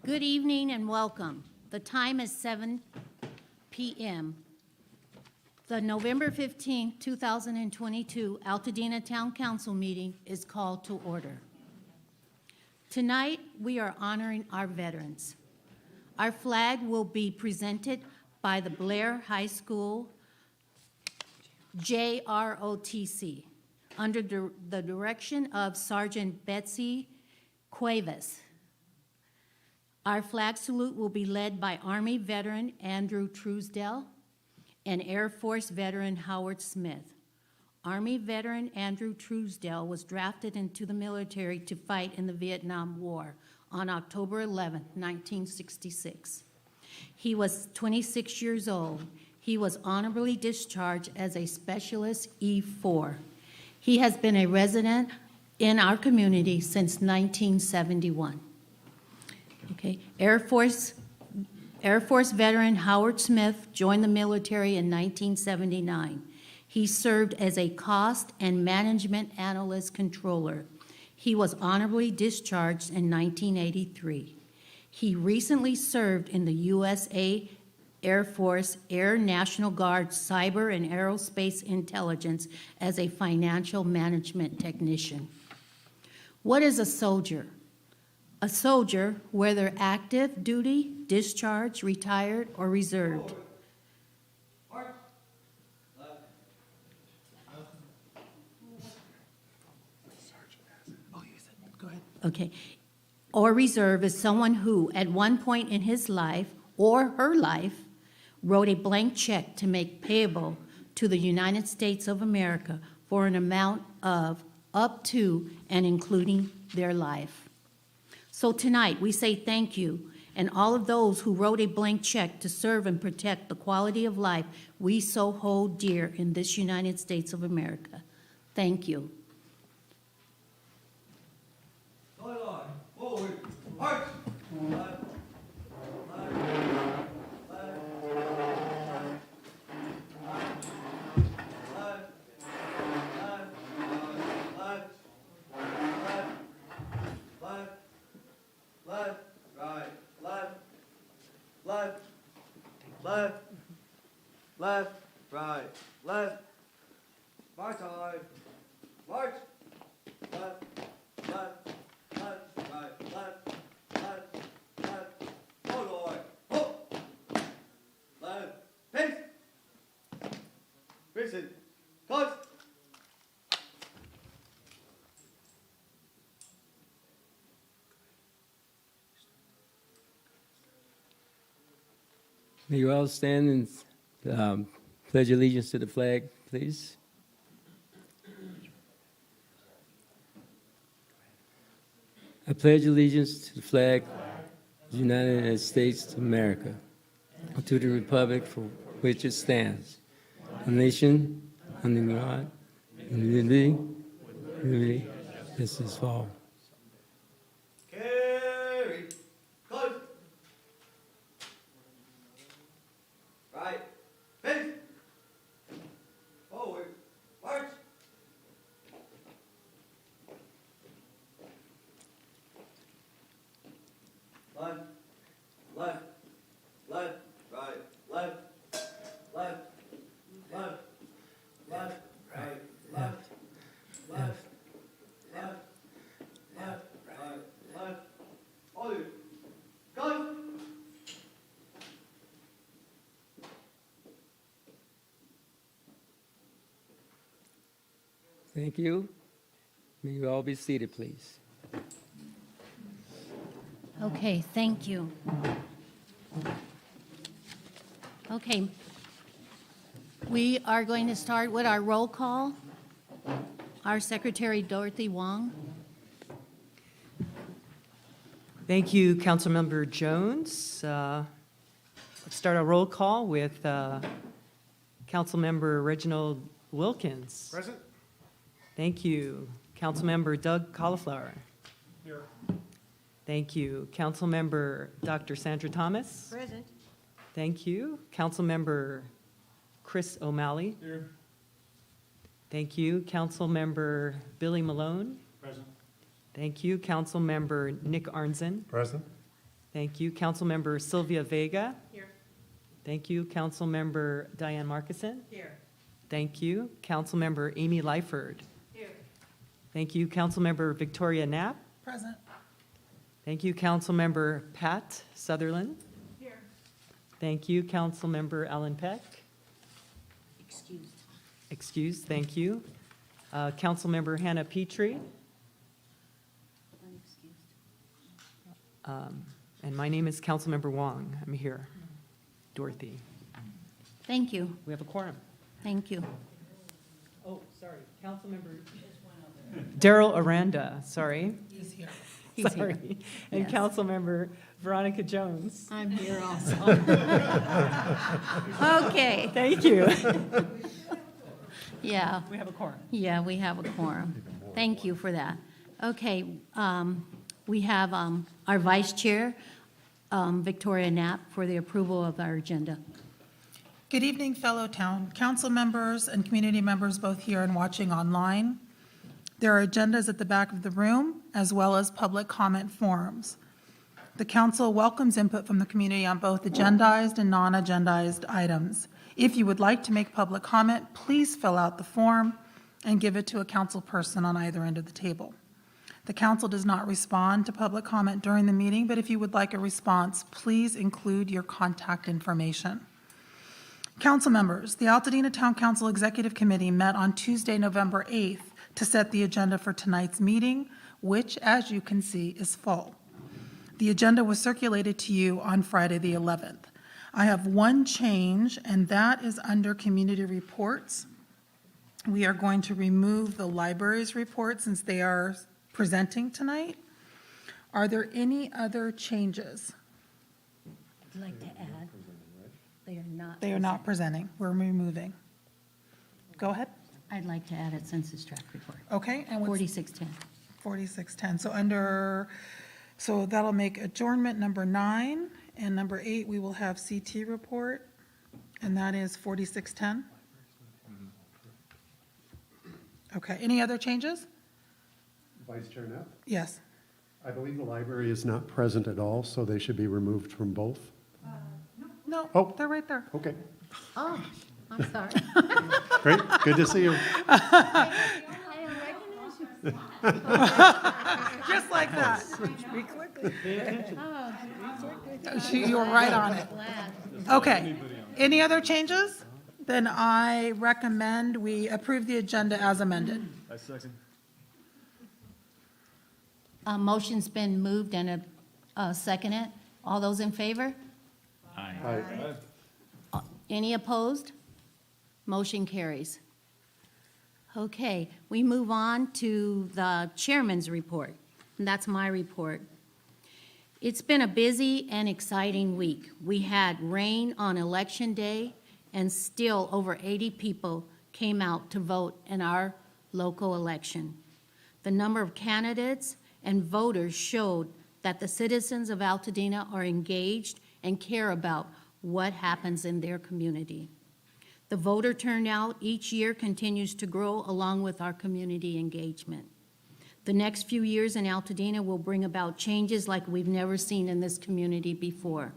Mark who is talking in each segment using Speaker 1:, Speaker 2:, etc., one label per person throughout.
Speaker 1: Good evening and welcome. The time is 7 p.m. The November 15, 2022 Altadena Town Council meeting is called to order. Tonight, we are honoring our veterans. Our flag will be presented by the Blair High School JROTC under the direction of Sergeant Betsy Cuevas. Our flag salute will be led by Army veteran Andrew Trusdale and Air Force veteran Howard Smith. Army veteran Andrew Trusdale was drafted into the military to fight in the Vietnam War on October 11, 1966. He was 26 years old. He was honorably discharged as a Specialist E4. He has been a resident in our community since 1971. Okay. Air Force veteran Howard Smith joined the military in 1979. He served as a cost and management analyst controller. He was honorably discharged in 1983. He recently served in the USA Air Force Air National Guard Cyber and Aerospace Intelligence as a financial management technician. What is a soldier? A soldier, whether active duty, discharged, retired, or reserved. Okay. Or reserve is someone who, at one point in his life or her life, wrote a blank check to make payable to the United States of America for an amount of up to and including their life. So tonight, we say thank you, and all of those who wrote a blank check to serve and protect the quality of life we so hold dear in this United States of America. Thank you.
Speaker 2: Forward, march! Left, right, left. March on. March. Left, left, left, right, left, left, left. Hold on. Hold. Left. Pace. Prison. Close.
Speaker 3: May you all stand and pledge allegiance to the flag, please. I pledge allegiance to the flag of the United States of America, and to the republic for which it stands, a nation under God, and liberty, justice for all.
Speaker 2: Carry. Close. Right. Pace. Forward. March. Left. Left. Left. Right. Left. Left. Left. Left. Right. Left. Left. Left. Left. Right. Left. Forward. Go.
Speaker 3: Thank you. May you all be seated, please.
Speaker 1: Okay, thank you. Okay, we are going to start with our roll call. Our Secretary, Dorothy Wong.
Speaker 4: Thank you, Councilmember Jones. Let's start our roll call with Councilmember Reginald Wilkins.
Speaker 5: Present.
Speaker 4: Thank you. Councilmember Doug Cauliflower.
Speaker 5: Here.
Speaker 4: Thank you. Councilmember Dr. Sandra Thomas.
Speaker 1: Present.
Speaker 4: Thank you. Councilmember Chris O'Malley.
Speaker 5: Here.
Speaker 4: Thank you. Councilmember Billy Malone.
Speaker 5: Present.
Speaker 4: Thank you. Councilmember Nick Arnzen.
Speaker 5: Present.
Speaker 4: Thank you. Councilmember Sylvia Vega. Here. Thank you. Councilmember Diane Markison. Here. Thank you. Councilmember Amy Lyford. Here. Thank you. Councilmember Victoria Knapp.
Speaker 5: Present.
Speaker 4: Thank you. Councilmember Pat Sutherland.
Speaker 5: Here.
Speaker 4: Thank you. Councilmember Alan Peck.
Speaker 1: Excused.
Speaker 4: Excused. Thank you. Councilmember Hannah Petrie.
Speaker 1: Unexcused.
Speaker 4: And my name is Councilmember Wong. I'm here. Dorothy.
Speaker 1: Thank you,
Speaker 4: We have a quorum.
Speaker 1: thank you.
Speaker 4: Oh, sorry. Councilmember Daryl Aranda, sorry.
Speaker 5: He's here.
Speaker 1: He's here.
Speaker 4: Sorry. And
Speaker 1: Yes.
Speaker 4: Councilmember Veronica Jones.
Speaker 1: I'm here also. Okay,
Speaker 4: Thank you.
Speaker 1: yeah.
Speaker 4: We have a quorum.
Speaker 1: Yeah, we have a quorum. Thank you for that. Okay, we have our vice chair, Victoria Knapp, for the approval of our agenda.
Speaker 5: Good evening, fellow town council members and community members, both here and watching online. There are agendas at the back of the room, as well as public comment forums. The council welcomes input from the community on both agendized and non-agendized items. If you would like to make public comment, please fill out the form and give it to a council person on either end of the table. The council does not respond to public comment during the meeting, but if you would like a response, please include your contact information. Council members, the Altadena Town Council Executive Committee met on Tuesday, November 8th to set the agenda for tonight's meeting, which, as you can see, is full. The agenda was circulated to you on Friday, the 11th. I have one change, and that is under community reports. We are going to remove the library's report since they are presenting tonight. Are there any other changes?
Speaker 1: I'd like to add, they are not.
Speaker 5: They are not presenting. We're removing. Go ahead.
Speaker 1: I'd like to add a census tract report,
Speaker 5: Okay, and what's
Speaker 1: 4610.
Speaker 5: 4610? So that'll make adjournment number 9, and number 8, we will have CT report, and that is 4610. Okay, any other changes?
Speaker 6: Vice Chair Knapp?
Speaker 5: Yes.
Speaker 6: I believe the library is not present at all, so they should be removed from both.
Speaker 5: No,
Speaker 6: Oh.
Speaker 5: they're right there.
Speaker 6: Okay,
Speaker 1: Oh, I'm sorry.
Speaker 6: great, good to see you.
Speaker 1: I didn't recognize you.
Speaker 5: Just like that.
Speaker 1: Oh,
Speaker 5: You were right on it.
Speaker 1: glad.
Speaker 5: Okay, any other changes? Then I recommend we approve the agenda as amended.
Speaker 1: Motion's been moved and seconded. All those in favor?
Speaker 6: Aye.
Speaker 1: Any opposed? Motion carries. Okay, we move on to the chairman's report, and that's my report. It's been a busy and exciting week. We had rain on Election Day, and still over 80 people came out to vote in our local election. The number of candidates and voters showed that the citizens of Altadena are engaged and care about what happens in their community. The voter turnout each year continues to grow along with our community engagement. The next few years in Altadena will bring about changes like we've never seen in this community before.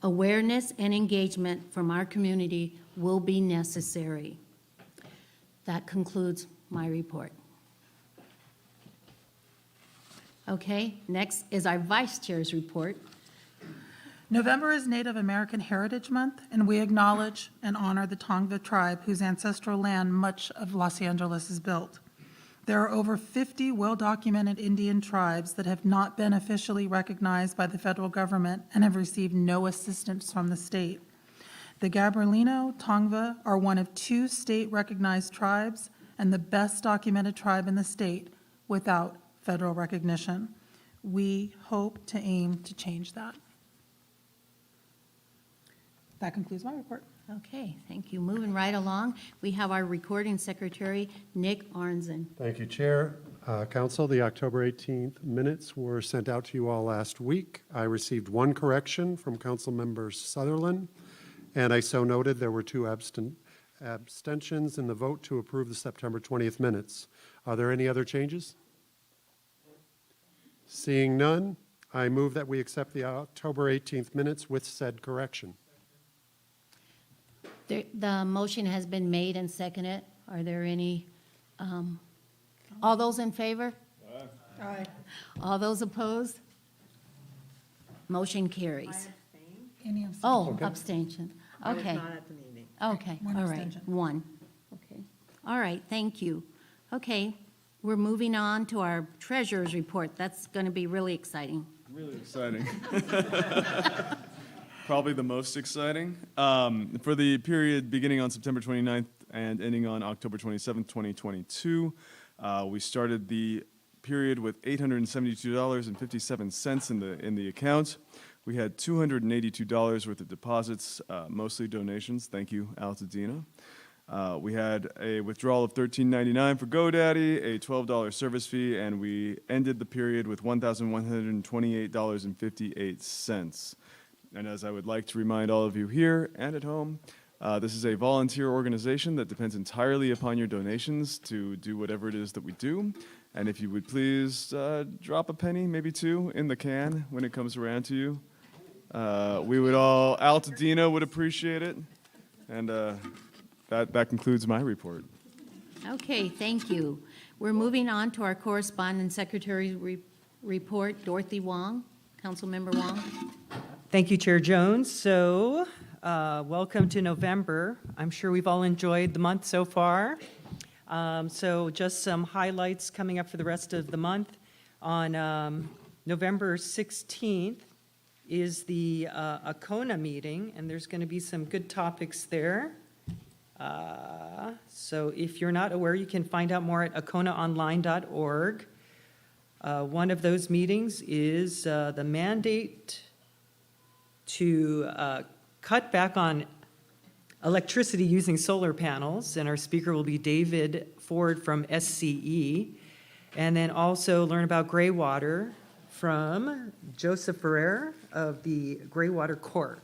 Speaker 1: Awareness and engagement from our community will be necessary. That concludes my report. Okay, next is our vice chair's report.
Speaker 5: November is Native American Heritage Month, and we acknowledge and honor the Tongva tribe whose ancestral land much of Los Angeles is built. There are over 50 well-documented Indian tribes that have not been officially recognized by the federal government and have received no assistance from the state. The Gabrielino Tongva are one of 2 state-recognized tribes and the best documented tribe in the state without federal recognition. We hope to aim to change that. That concludes my report.
Speaker 1: Okay, thank you. Moving right along, we have our recording secretary, Nick Arnzen.
Speaker 6: Thank you, Chair. Council, the October 18th minutes were sent out to you all last week. I received one correction from Councilmember Sutherland, and I so noted there were 2 abstentions in the vote to approve the September 20th minutes. Are there any other changes? Seeing none, I move that we accept the October 18th minutes with said correction.
Speaker 1: The motion has been made and seconded. Are there any, all those in favor?
Speaker 5: Aye.
Speaker 1: All those opposed? Motion carries.
Speaker 5: Any abstentions?
Speaker 1: Oh, abstention.
Speaker 7: I was
Speaker 1: Okay,
Speaker 7: not at the meeting.
Speaker 1: okay,
Speaker 5: One
Speaker 1: all right,
Speaker 5: abstention.
Speaker 1: one. Okay, all right, thank you. Okay, we're moving on to our treasurer's report. That's going to be really exciting.
Speaker 8: Really exciting. Probably the most exciting. For the period beginning on September 29th and ending on October 27th, 2022, we started the period with $872.57 in the account. We had $282 worth of deposits, mostly donations. Thank you, Altadena. We had a withdrawal of $13.99 for GoDaddy, a $12 service fee, and we ended the period with $1,128.58. And as I would like to remind all of you here and at home, this is a volunteer organization that depends entirely upon your donations to do whatever it is that we do. And if you would please drop a penny, maybe two, in the can when it comes around to you. We would all, Altadena would appreciate it. And that concludes my report.
Speaker 1: Okay, thank you. We're moving on to our correspondence secretary's report. Dorothy Wong, Councilmember Wong.
Speaker 4: Thank you, Chair Jones. So, welcome to November. I'm sure we've all enjoyed the month so far. So just some highlights coming up for the rest of the month. On November 16th is the ACONA meeting, and there's going to be some good topics there. So if you're not aware, you can find out more at aconaonline.org. One of those meetings is the mandate to cut back on electricity using solar panels, and our speaker will be David Ford from SCE. And then also learn about gray water from Joseph Ferrer of the Graywater Corps.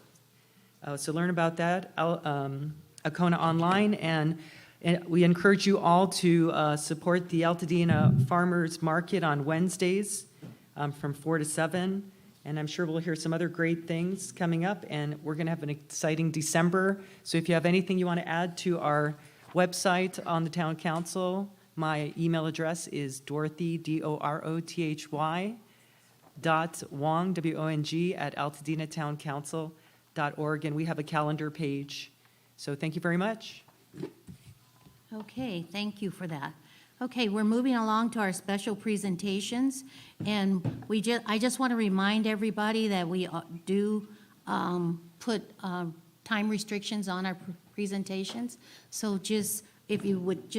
Speaker 4: So learn about that, Acona Online, and we encourage you all to support the Altadena Farmers Market on Wednesdays from 4 to 7. And I'm sure we'll hear some other great things coming up, and we're going to have an exciting December. So if you have anything you want to add to our website on the town council, my email address is Dorothy, DOROTHY, .Wong, WONG, at altadena.towncouncil.org, and we have a calendar page. So thank you very much.
Speaker 1: Okay, thank you for that. Okay, we're moving along to our special presentations, and I just want to remind everybody that we do put time restrictions on our presentations. So just, if you would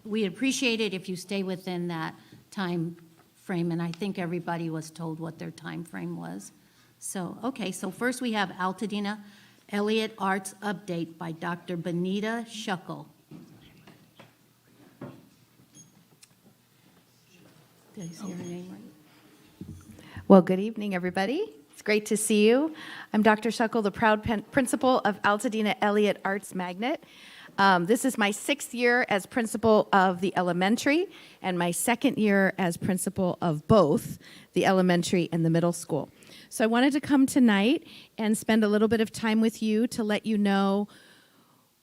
Speaker 1: we'd appreciate it if you stay within that time frame, and I think everybody was told what their time frame was. So, okay, so first we have Altadena Eliot Arts Update by Dr. Benita Scheckel. Did I say her name right?
Speaker 9: Well, good evening, everybody. It's great to see you. I'm Dr. Scheckel, the proud principal of Altadena Eliot Arts Magnet. This is my 6th year as principal of the elementary and my 2nd year as principal of both the elementary and the middle school. So I wanted to come tonight and spend a little bit of time with you to let you know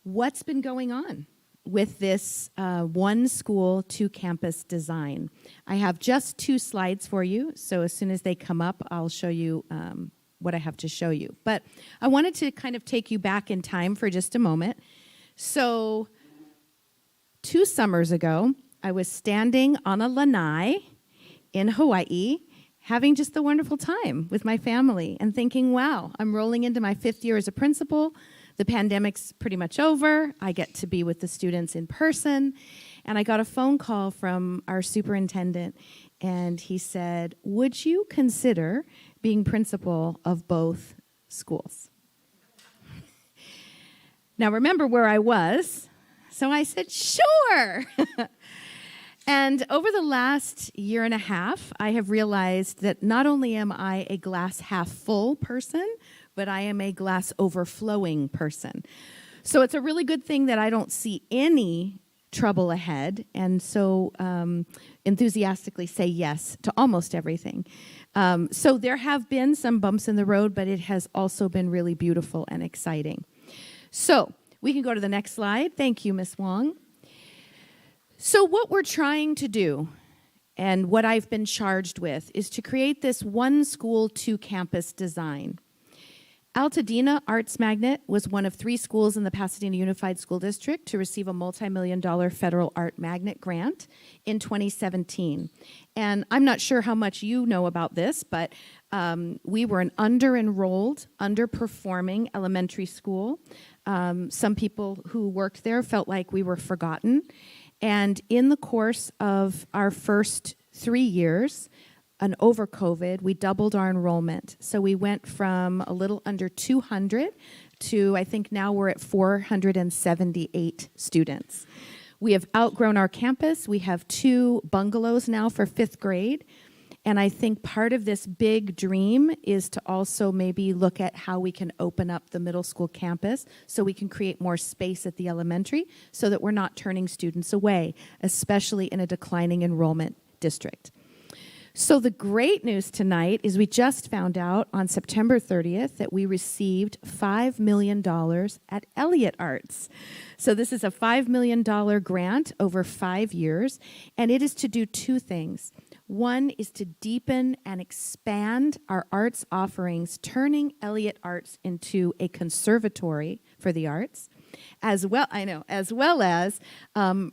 Speaker 9: what's been going on with this one school, two campus design. I have just 2 slides for you, so as soon as they come up, I'll show you what I have to show you. But I wanted to kind of take you back in time for just a moment. So 2 summers ago, I was standing on a lanai in Hawaii, having just a wonderful time with my family and thinking, wow, I'm rolling into my 5th year as a principal. The pandemic's pretty much over. I get to be with the students in person. And I got a phone call from our superintendent, and he said, would you consider being principal of both schools? Now, remember where I was, so I said, sure. And over the last year and a half, I have realized that not only am I a glass half full person, but I am a glass overflowing person. So it's a really good thing that I don't see any trouble ahead, and so enthusiastically say yes to almost everything. So there have been some bumps in the road, but it has also been really beautiful and exciting. So we can go to the next slide. Thank you, Ms. Wong. So what we're trying to do, and what I've been charged with, is to create this one school, two campus design. Altadena Arts Magnet was one of 3 schools in the Pasadena Unified School District to receive a multi-million-dollar federal art magnet grant in 2017. And I'm not sure how much you know about this, but we were an under-enrolled, underperforming elementary school. Some people who worked there felt like we were forgotten. And in the course of our first 3 years, and over COVID, we doubled our enrollment. So we went from a little under 200 to, I think now we're at 478 students. We have outgrown our campus. We have 2 bungalows now for 5th grade. And I think part of this big dream is to also maybe look at how we can open up the middle school campus so we can create more space at the elementary so that we're not turning students away, especially in a declining enrollment district. So the great news tonight is we just found out on September 30th that we received $5 million at Eliot Arts. So this is a $5 million grant over 5 years, and it is to do 2 things. One is to deepen and expand our arts offerings, turning Eliot Arts into a conservatory for the arts, as well as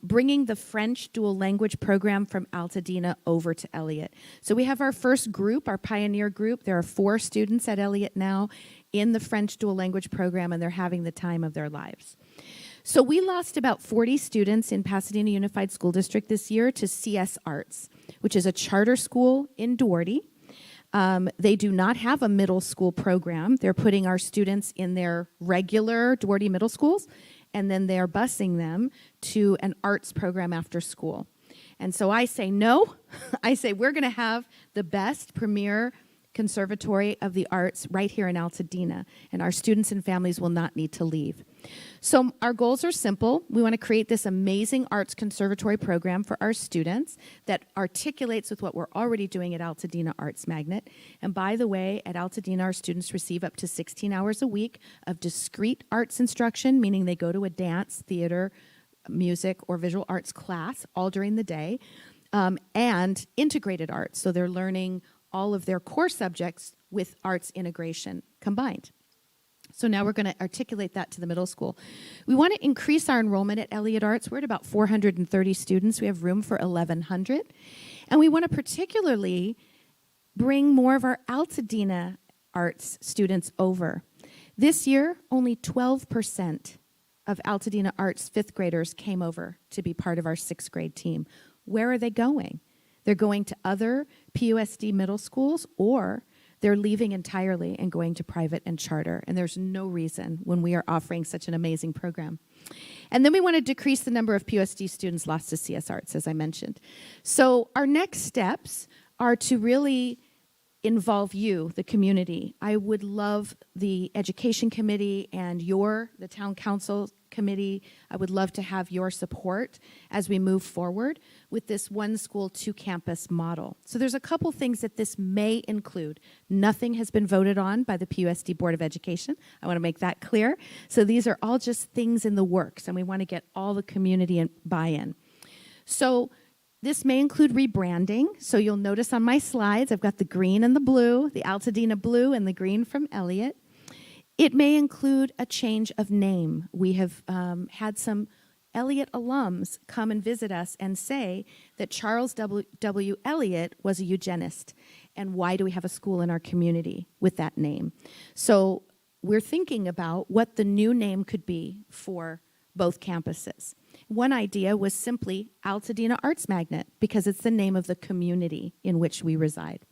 Speaker 9: bringing the French dual language program from Altadena over to Eliot. So we have our first group, our pioneer group. There are 4 students at Eliot now in the French dual language program, and they're having the time of their lives. So we lost about 40 students in Pasadena Unified School District this year to CS Arts, which is a charter school in Dorothy. They do not have a middle school program. They're putting our students in their regular Dorothy middle schools, and then they're busing them to an arts program after school. And so I say no. I say we're going to have the best premier Conservatory of the Arts right here in Altadena, and our students and families will not need to leave. So our goals are simple. We want to create this amazing arts conservatory program for our students that articulates with what we're already doing at Altadena Arts Magnet. And by the way, at Altadena, our students receive up to 16 hours a week of discrete arts instruction, meaning they go to a dance, theater, music, or visual arts class all during the day, and integrated arts. So they're learning all of their core subjects with arts integration combined. So now we're going to articulate that to the middle school. We want to increase our enrollment at Eliot Arts. We're at about 430 students. We have room for 1,100. And we want to particularly bring more of our Altadena Arts students over. This year, only 12% of Altadena Arts 5th graders came over to be part of our 6th grade team. Where are they going? They're going to other PUSD middle schools, or they're leaving entirely and going to private and charter. And there's no reason when we are offering such an amazing program. And then we want to decrease the number of PUSD students lost to CS Arts, as I mentioned. So our next steps are to really involve you, the community. I would love the education committee and the town council committee. I would love to have your support as we move forward with this one school, 2 campus model. So there's a couple things that this may include. Nothing has been voted on by the PUSD Board of Education. I want to make that clear. So these are all just things in the works, and we want to get all the community buy-in. So this may include rebranding. So you'll notice on my slides, I've got the green and the blue, the Altadena blue and the green from Eliot. It may include a change of name. We have had some Eliot alums come and visit us and say that Charles W. Eliot was a eugenist. And why do we have a school in our community with that name? So we're thinking about what the new name could be for both campuses. One idea was simply Altadena Arts Magnet, because it's the name of the community in which we reside.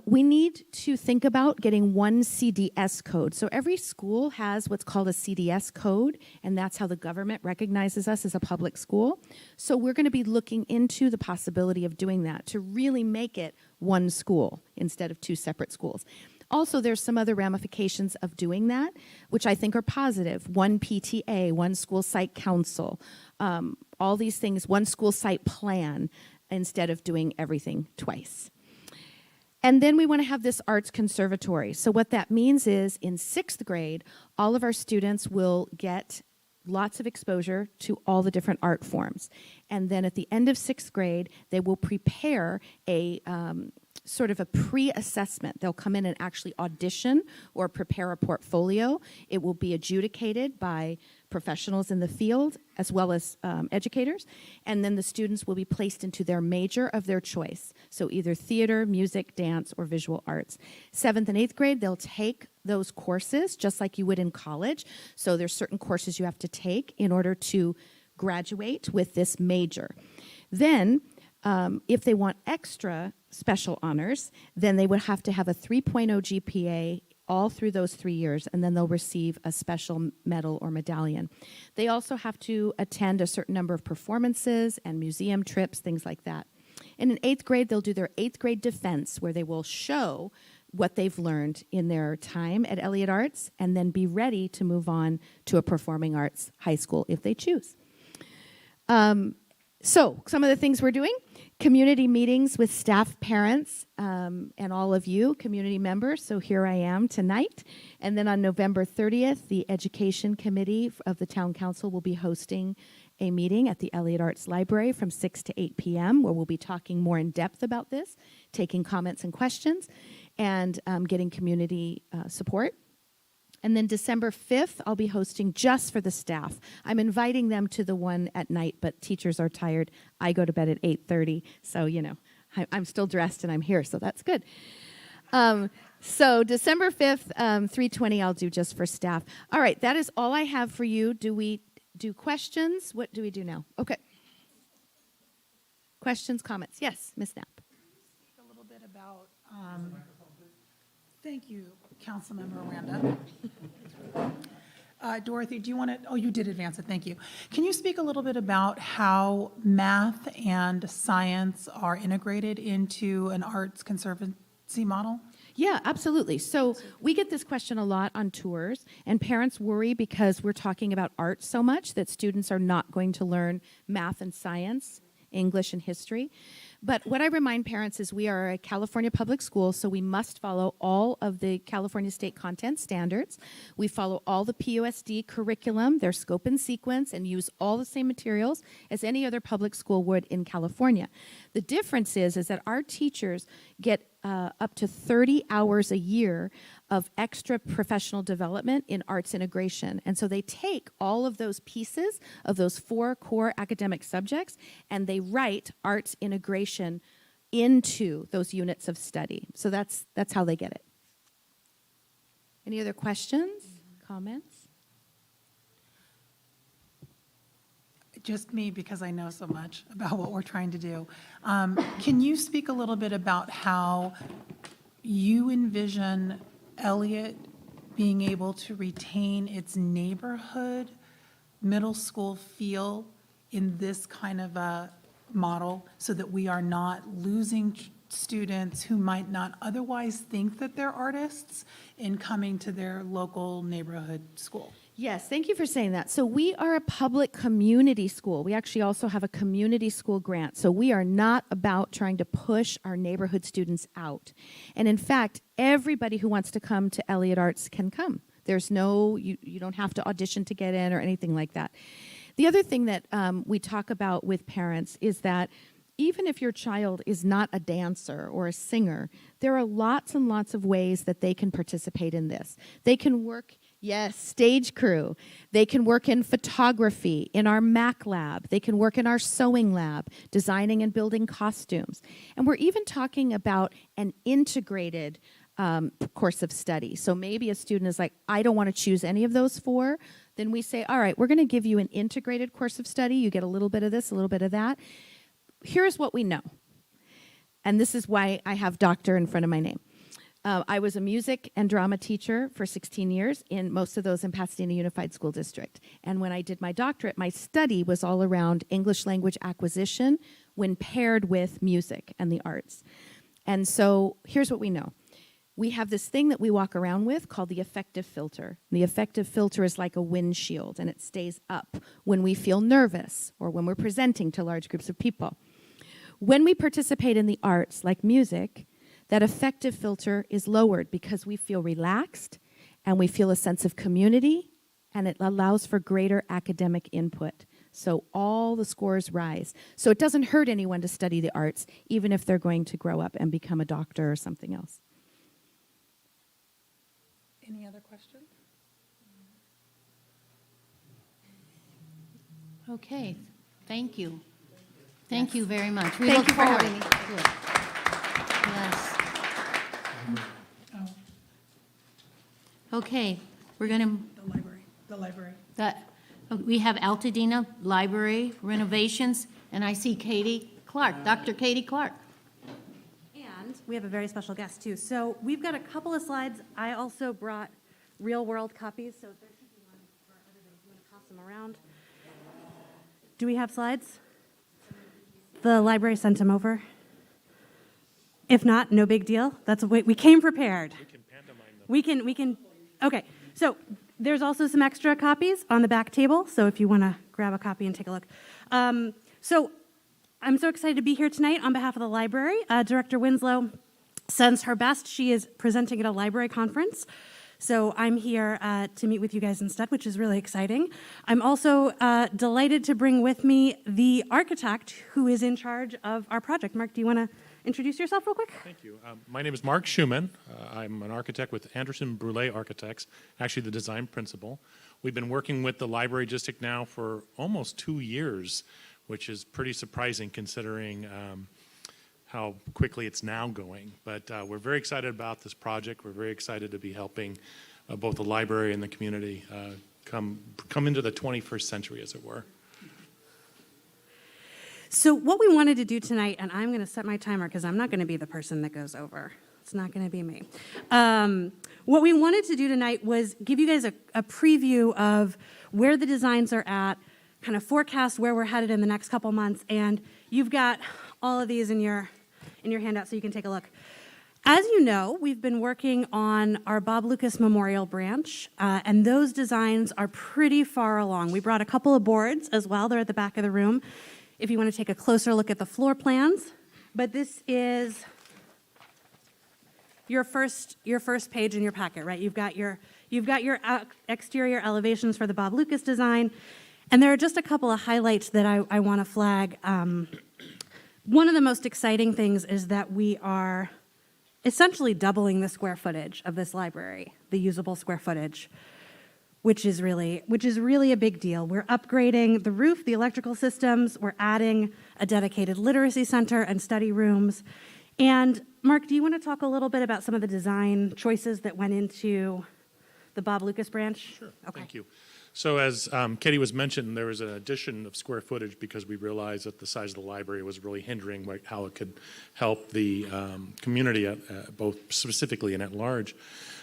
Speaker 9: We need to think about getting one CDS code. So every school has what's called a CDS code, and that's how the government recognizes us as a public school. So we're going to be looking into the possibility of doing that to really make it one school instead of 2 separate schools. Also, there's some other ramifications of doing that, which I think are positive. One PTA, one school site council, all these things, one school site plan, instead of doing everything twice. And then we want to have this arts conservatory. So what that means is in 6th grade, all of our students will get lots of exposure to all the different art forms. And then at the end of 6th grade, they will prepare a sort of a pre-assessment. They'll come in and actually audition or prepare a portfolio. It will be adjudicated by professionals in the field as well as educators. And then the students will be placed into their major of their choice. So either theater, music, dance, or visual arts. 7th and 8th grade, they'll take those courses just like you would in college. So there's certain courses you have to take in order to graduate with this major. Then, if they want extra special honors, then they would have to have a 3.0 GPA all through those 3 years, and then they'll receive a special medal or medallion. They also have to attend a certain number of performances and museum trips, things like that. And in 8th grade, they'll do their 8th grade defense, where they will show what they've learned in their time at Eliot Arts, and then be ready to move on to a performing arts high school if they choose. So some of the things we're doing: community meetings with staff, parents, and all of you, community members. So here I am tonight. And then on November 30th, the Education Committee of the Town Council will be hosting a meeting at the Eliot Arts Library from 6 to 8 p.m., where we'll be talking more in depth about this, taking comments and questions, and getting community support. And then December 5th, I'll be hosting just for the staff. I'm inviting them to the one at night, but teachers are tired. I go to bed at 8:30, so, you know, I'm still dressed and I'm here, so that's good. So December 5th, 3:20, I'll do just for staff. All right, that is all I have for you. Do we do questions? What do we do now? Okay. Questions, comments? Yes, Ms. Knapp.
Speaker 5: Speak a little bit about, thank you, Councilmember Aranda. Dorothy, do you want to, oh, you did advance it, thank you. Can you speak a little bit about how math and science are integrated into an arts conservancy model?
Speaker 9: Yeah, absolutely. So we get this question a lot on tours, and parents worry because we're talking about art so much that students are not going to learn math and science, English and history. But what I remind parents is we are a California public school, so we must follow all of the California state content standards. We follow all the PUSD curriculum, their scope and sequence, and use all the same materials as any other public school would in California. The difference is that our teachers get up to 30 hours a year of extra professional development in arts integration. And so they take all of those pieces of those 4 core academic subjects and they write arts integration into those units of study. So that's how they get it. Any other questions, comments?
Speaker 5: Just me, because I know so much about what we're trying to do. Can you speak a little bit about how you envision Eliot being able to retain its neighborhood middle school feel in this kind of a model, so that we are not losing students who might not otherwise think that they're artists in coming to their local neighborhood school?
Speaker 9: Yes, thank you for saying that. So we are a public community school. We actually also have a community school grant. So we are not about trying to push our neighborhood students out. And in fact, everybody who wants to come to Eliot Arts can come. There's no, you don't have to audition to get in or anything like that. The other thing that we talk about with parents is that even if your child is not a dancer or a singer, there are lots and lots of ways that they can participate in this. They can work, yes, stage crew. They can work in photography, in our Mac lab. They can work in our sewing lab, designing and building costumes. And we're even talking about an integrated course of study. So maybe a student is like, I don't want to choose any of those 4. Then we say, all right, we're going to give you an integrated course of study. You get a little bit of this, a little bit of that. Here's what we know. And this is why I have doctor in front of my name. I was a music and drama teacher for 16 years, in most of those in Pasadena Unified School District. And when I did my doctorate, my study was all around English language acquisition when paired with music and the arts. And so here's what we know. we have this thing that we walk around with called the affective filter. The affective filter is like a windshield, and it stays up when we feel nervous or when we're presenting to large groups of people. When we participate in the arts, like music, that affective filter is lowered because we feel relaxed and we feel a sense of community, and it allows for greater academic input. So all the scores rise. So it doesn't hurt anyone to study the arts, even if they're going to grow up and become a doctor or something else.
Speaker 5: Any other questions?
Speaker 1: Okay, thank you. Thank you very much. We
Speaker 9: Thank
Speaker 1: look
Speaker 9: you for
Speaker 1: forward
Speaker 9: having me.
Speaker 1: to it. Yes. Okay, we're going
Speaker 5: The library.
Speaker 1: we have Altadena Library Renovations, and I see Katie Clark, Dr. Katie Clark.
Speaker 7: And we have a very special guest, too. So we've got a couple of slides. I also brought real-world copies, so there should be one for everybody. I'm going to pass them around. Do we have slides? The library sent them over. If not, no big deal. We came prepared. We can pantomime them. We can. Okay. So there's also some extra copies on the back table, so if you want to grab a copy and take a look. So I'm so excited to be here tonight on behalf of the library. Director Winslow sends her best. She is presenting at a library conference. So I'm here to meet with you guys instead, which is really exciting. I'm also delighted to bring with me the architect who is in charge of our project. Mark, do you want to introduce yourself real quick?
Speaker 10: Thank you. My name is Mark Schumann. I'm an architect with Anderson Brule Architects, actually the design principal. We've been working with the library district now for almost 2 years, which is pretty surprising considering how quickly it's now going. But we're very excited about this project. We're very excited to be helping both the library and the community come into the 21st century, as it were.
Speaker 7: So what we wanted to do tonight, and I'm going to set my timer because I'm not going to be the person that goes over. It's not going to be me. What we wanted to do tonight was give you guys a preview of where the designs are at, kind of forecast where we're headed in the next couple months, and you've got all of these in your handout so you can take a look. As you know, we've been working on our Bob Lucas Memorial branch, and those designs are pretty far along. We brought a couple of boards as well. They're at the back of the room if you want to take a closer look at the floor plans. But this is your first page in your packet, right? You've got your exterior elevations for the Bob Lucas design, and there are just a couple of highlights that I want to flag. One of the most exciting things is that we are essentially doubling the square footage of this library, the usable square footage, which is really a big deal. We're upgrading the roof, the electrical systems. We're adding a dedicated literacy center and study rooms. And Mark, do you want to talk a little bit about some of the design choices that went into the Bob Lucas branch?
Speaker 10: Sure. Okay. Thank you. So as Katie was mentioned, there was an addition of square footage because we realized that the size of the library was really hindering how it could help the community, both specifically and at large.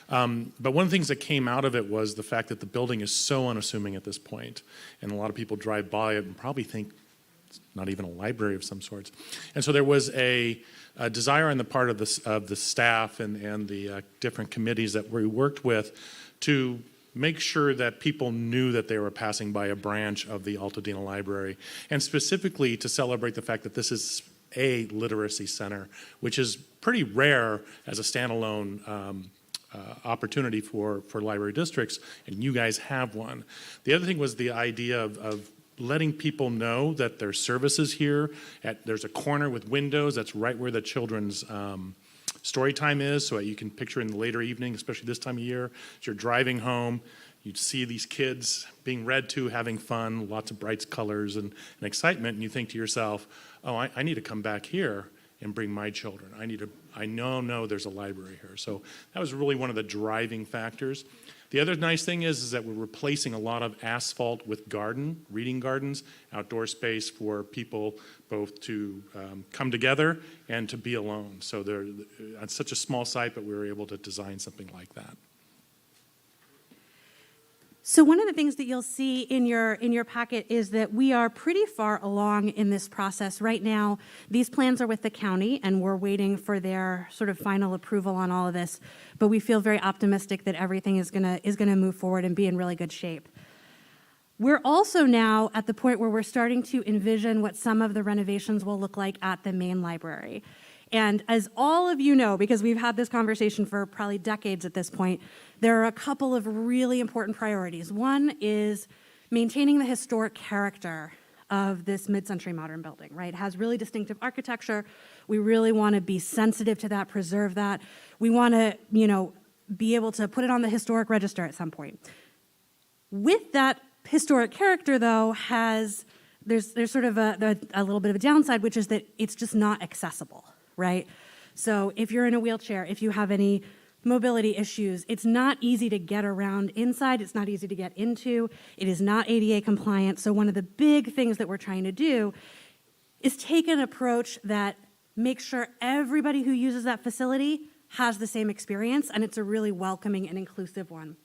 Speaker 10: But one of the things that came out of it was the fact that the building is so unassuming at this point, and a lot of people drive by it and probably think it's not even a library of some sorts. And so there was a desire on the part of the staff and the different committees that we worked with to make sure that people knew that they were passing by a branch of the Altadena Library, and specifically to celebrate the fact that this is a literacy center, which is pretty rare as a standalone opportunity for library districts, and you guys have one. The other thing was the idea of letting people know that there's services here. There's a corner with windows that's right where the children's story time is, so you can picture in the later evening, especially this time of year, as you're driving home, you'd see these kids being read to, having fun, lots of bright colors and excitement, and you think to yourself, oh, I need to come back here and bring my children. I know there's a library here. So that was really one of the driving factors. The other nice thing is that we're replacing a lot of asphalt with reading gardens, outdoor space for people both to come together and to be alone. So they're on such a small site, but we were able to design something like that.
Speaker 7: So one of the things that you'll see in your packet is that we are pretty far along in this process. Right now, these plans are with the county, and we're waiting for their sort of final approval on all of this. But we feel very optimistic that everything is gonna move forward and be in really good shape. We're also now at the point where we're starting to envision what some of the renovations will look like at the main library. And as all of you know, because we've had this conversation for probably decades at this point, there are a couple of really important priorities. One is maintaining the historic character of this mid-century modern building, right? It has really distinctive architecture. We really want to be sensitive to that, preserve that. We want to, be able to put it on the historic register at some point. With that historic character, though, there's sort of a little bit of a downside, which is that it's just not accessible, right? So if you're in a wheelchair, if you have any mobility issues, it's not easy to get around inside, it's not easy to get into, it is not ADA compliant. So one of the big things that we're trying to do is take an approach that makes sure everybody who uses that facility has the same experience, and it's a really welcoming and inclusive one.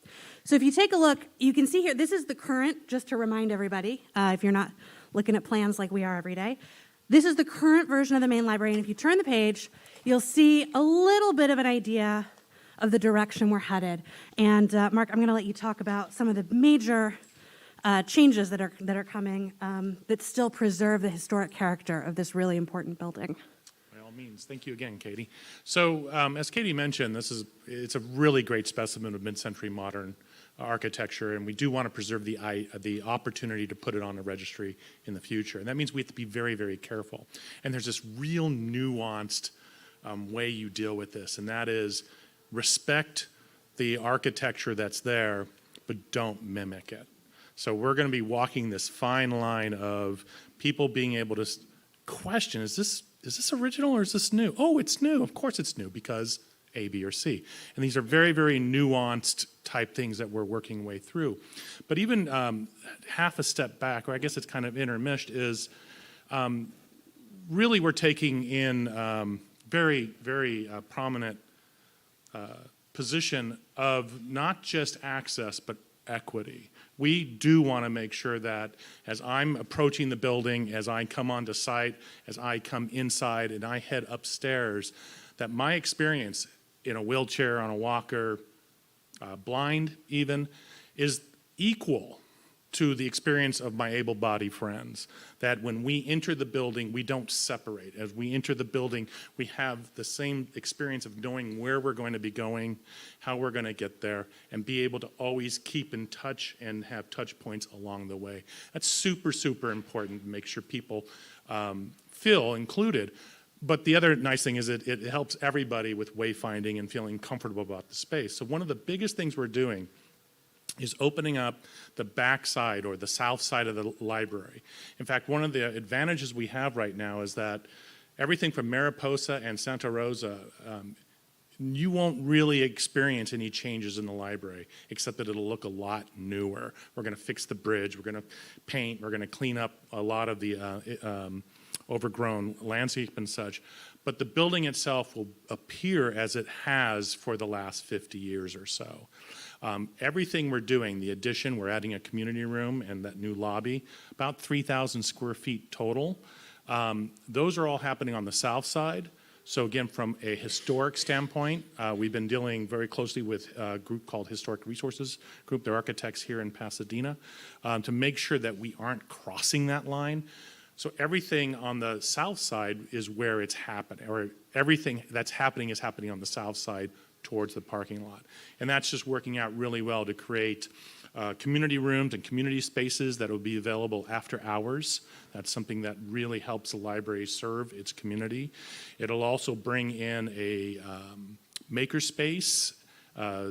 Speaker 7: So if you take a look, you can see here, this is the current, just to remind everybody, if you're not looking at plans like we are every day. This is the current version of the main library, and if you turn the page, you'll see a little bit of an idea of the direction we're headed. And Mark, I'm going to let you talk about some of the major changes that are coming that still preserve the historic character of this really important building.
Speaker 10: By all means, thank you again, Katie. So as Katie mentioned, it's a really great specimen of mid-century modern architecture, and we do want to preserve the opportunity to put it on a registry in the future. And that means we have to be very, very careful. And there's this real nuanced way you deal with this, and that is respect the architecture that's there, but don't mimic it. So we're going to be walking this fine line of people being able to question, is this original or is this new? Oh, it's new. Of course it's new because A, B, or C. And these are very, very nuanced type things that we're working way through. But even half a step back, or I guess it's kind of intermeshed, is really we're taking in very, very prominent position of not just access, but equity. We do want to make sure that as I'm approaching the building, as I come onto site, as I come inside and I head upstairs, that my experience in a wheelchair, on a walker, blind even, is equal to the experience of my able-bodied friends. That when we enter the building, we don't separate. As we enter the building, we have the same experience of knowing where we're going to be going, how we're going to get there, and be able to always keep in touch and have touch points along the way. That's super, super important to make sure people feel included. But the other nice thing is it helps everybody with wayfinding and feeling comfortable about the space. So one of the biggest things we're doing is opening up the back side or the south side of the library. In fact, one of the advantages we have right now is that everything from Mariposa and Santa Rosa, you won't really experience any changes in the library, except that it'll look a lot newer. We're going to fix the bridge, we're going to paint, we're going to clean up a lot of the overgrown landscape and such. But the building itself will appear as it has for the last 50 years or so. Everything we're doing, the addition, we're adding a community room and that new lobby, about 3,000 square feet total. Those are all happening on the south side. So again, from a historic standpoint, we've been dealing very closely with a group called Historic Resources Group, they're architects here in Pasadena, to make sure that we aren't crossing that line. So everything on the south side is where it's happening, or everything that's happening is happening on the south side towards the parking lot. And that's just working out really well to create community rooms and community spaces that will be available after hours. That's something that really helps the library serve its community. It'll also bring in a makerspace,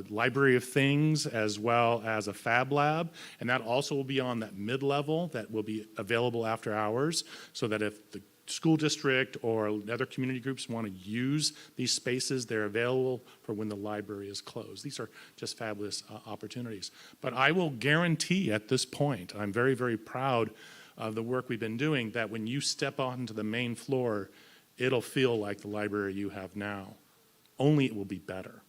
Speaker 10: library of things, as well as a fab lab, and that also will be on that mid-level that will be available after hours, so that if the school district or other community groups want to use these spaces, they're available for when the library is closed. These are just fabulous opportunities. But I will guarantee at this point, I'm very, very proud of the work we've been doing, that when you step onto the main floor, it'll feel like the library you have now, only it will be better.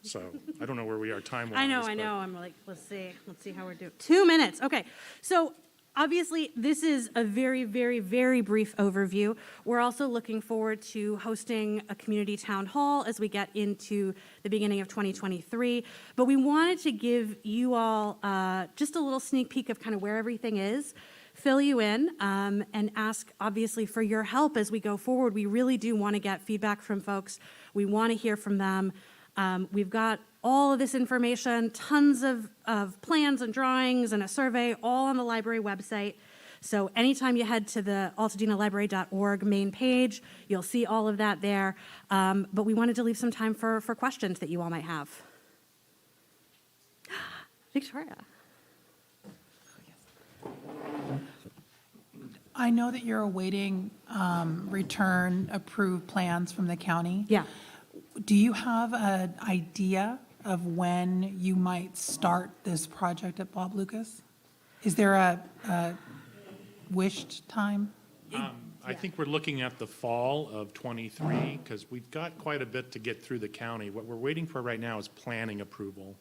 Speaker 10: So I don't know where we are time-wise.
Speaker 7: I
Speaker 10: but-
Speaker 7: know. I'm like, let's see how we're doing. 2 minutes. Okay. So obviously, this is a very, very, very brief overview. We're also looking forward to hosting a community town hall as we get into the beginning of 2023. But we wanted to give you all just a little sneak peek of kind of where everything is, fill you in, and ask, obviously, for your help as we go forward. We really do want to get feedback from folks. We want to hear from them. We've got all of this information, tons of plans and drawings and a survey, all on the library website. So anytime you head to the altadenalibrary.org main page, you'll see all of that there. But we wanted to leave some time for questions that you all might have. Victoria.
Speaker 5: I know that you're awaiting return approved plans from the county.
Speaker 7: Yeah.
Speaker 5: Do you have an idea of when you might start this project at Bob Lucas? Is there a wished time?
Speaker 10: I think we're looking at the fall of '23, because we've got quite a bit to get through the county. What we're waiting for right now is planning approval.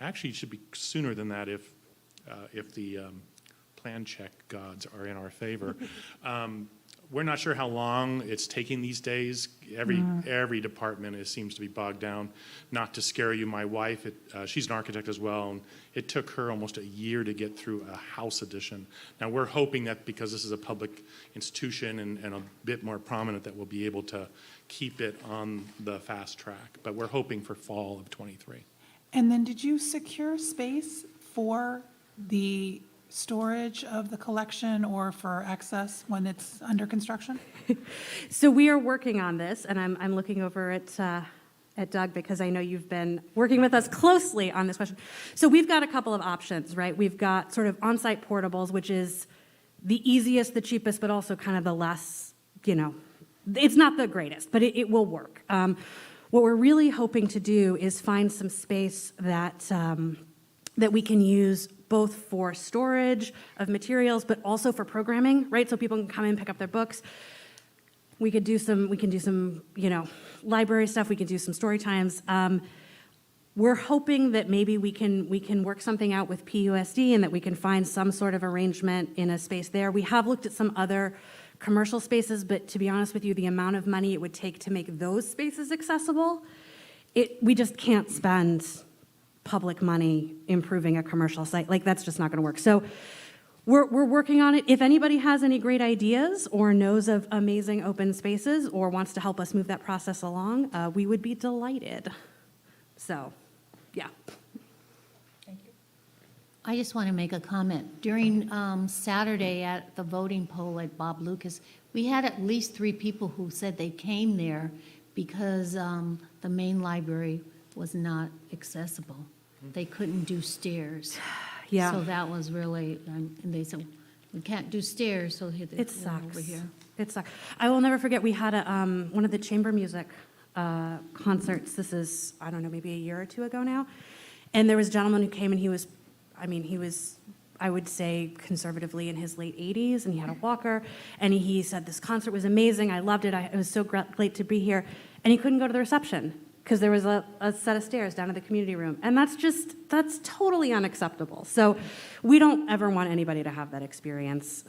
Speaker 10: Actually, it should be sooner than that if the plan check gods are in our favor. We're not sure how long it's taking these days. Every department seems to be bogged down. Not to scare you, my wife, she's an architect as well, and it took her almost a year to get through a house addition. Now, we're hoping that because this is a public institution and a bit more prominent, that we'll be able to keep it on the fast track. But we're hoping for fall of '23.
Speaker 5: And then did you secure space for the storage of the collection or for access when it's under construction?
Speaker 7: So we are working on this, and I'm looking over at Doug because I know you've been working with us closely on this question. So we've got a couple of options, right? We've got sort of on-site portables, which is the easiest, the cheapest, but also kind of the less, it's not the greatest, but it will work. What we're really hoping to do is find some space that we can use both for storage of materials, but also for programming, right? So people can come in, pick up their books. We can do some, library stuff. We can do some story times. We're hoping that maybe we can work something out with PUSD and that we can find some sort of arrangement in a space there. We have looked at some other commercial spaces, but to be honest with you, the amount of money it would take to make those spaces accessible, we just can't spend public money improving a commercial site. Like, that's just not going to work. So we're working on it. If anybody has any great ideas or knows of amazing open spaces or wants to help us move that process along, we would be delighted. So, yeah.
Speaker 1: I just want to make a comment. During Saturday at the voting poll at Bob Lucas, we had at least 3 people who said they came there because the main library was not accessible. They couldn't do stairs.
Speaker 7: Yeah.
Speaker 1: So that was really, and they said, we can't do stairs, so here they
Speaker 7: It
Speaker 1: go
Speaker 7: sucks.
Speaker 1: over here.
Speaker 7: It sucks. I will never forget, we had one of the chamber music concerts. This is, I don't know, maybe a year or 2 ago now. And there was a gentleman who came and he was, I would say, conservatively in his late 80s, and he had a walker. And he said, this concert was amazing. I loved it. It was so great to be here. And he couldn't go to the reception because there was a set of stairs down in the community room. And that's totally unacceptable. So we don't ever want anybody to have that experience.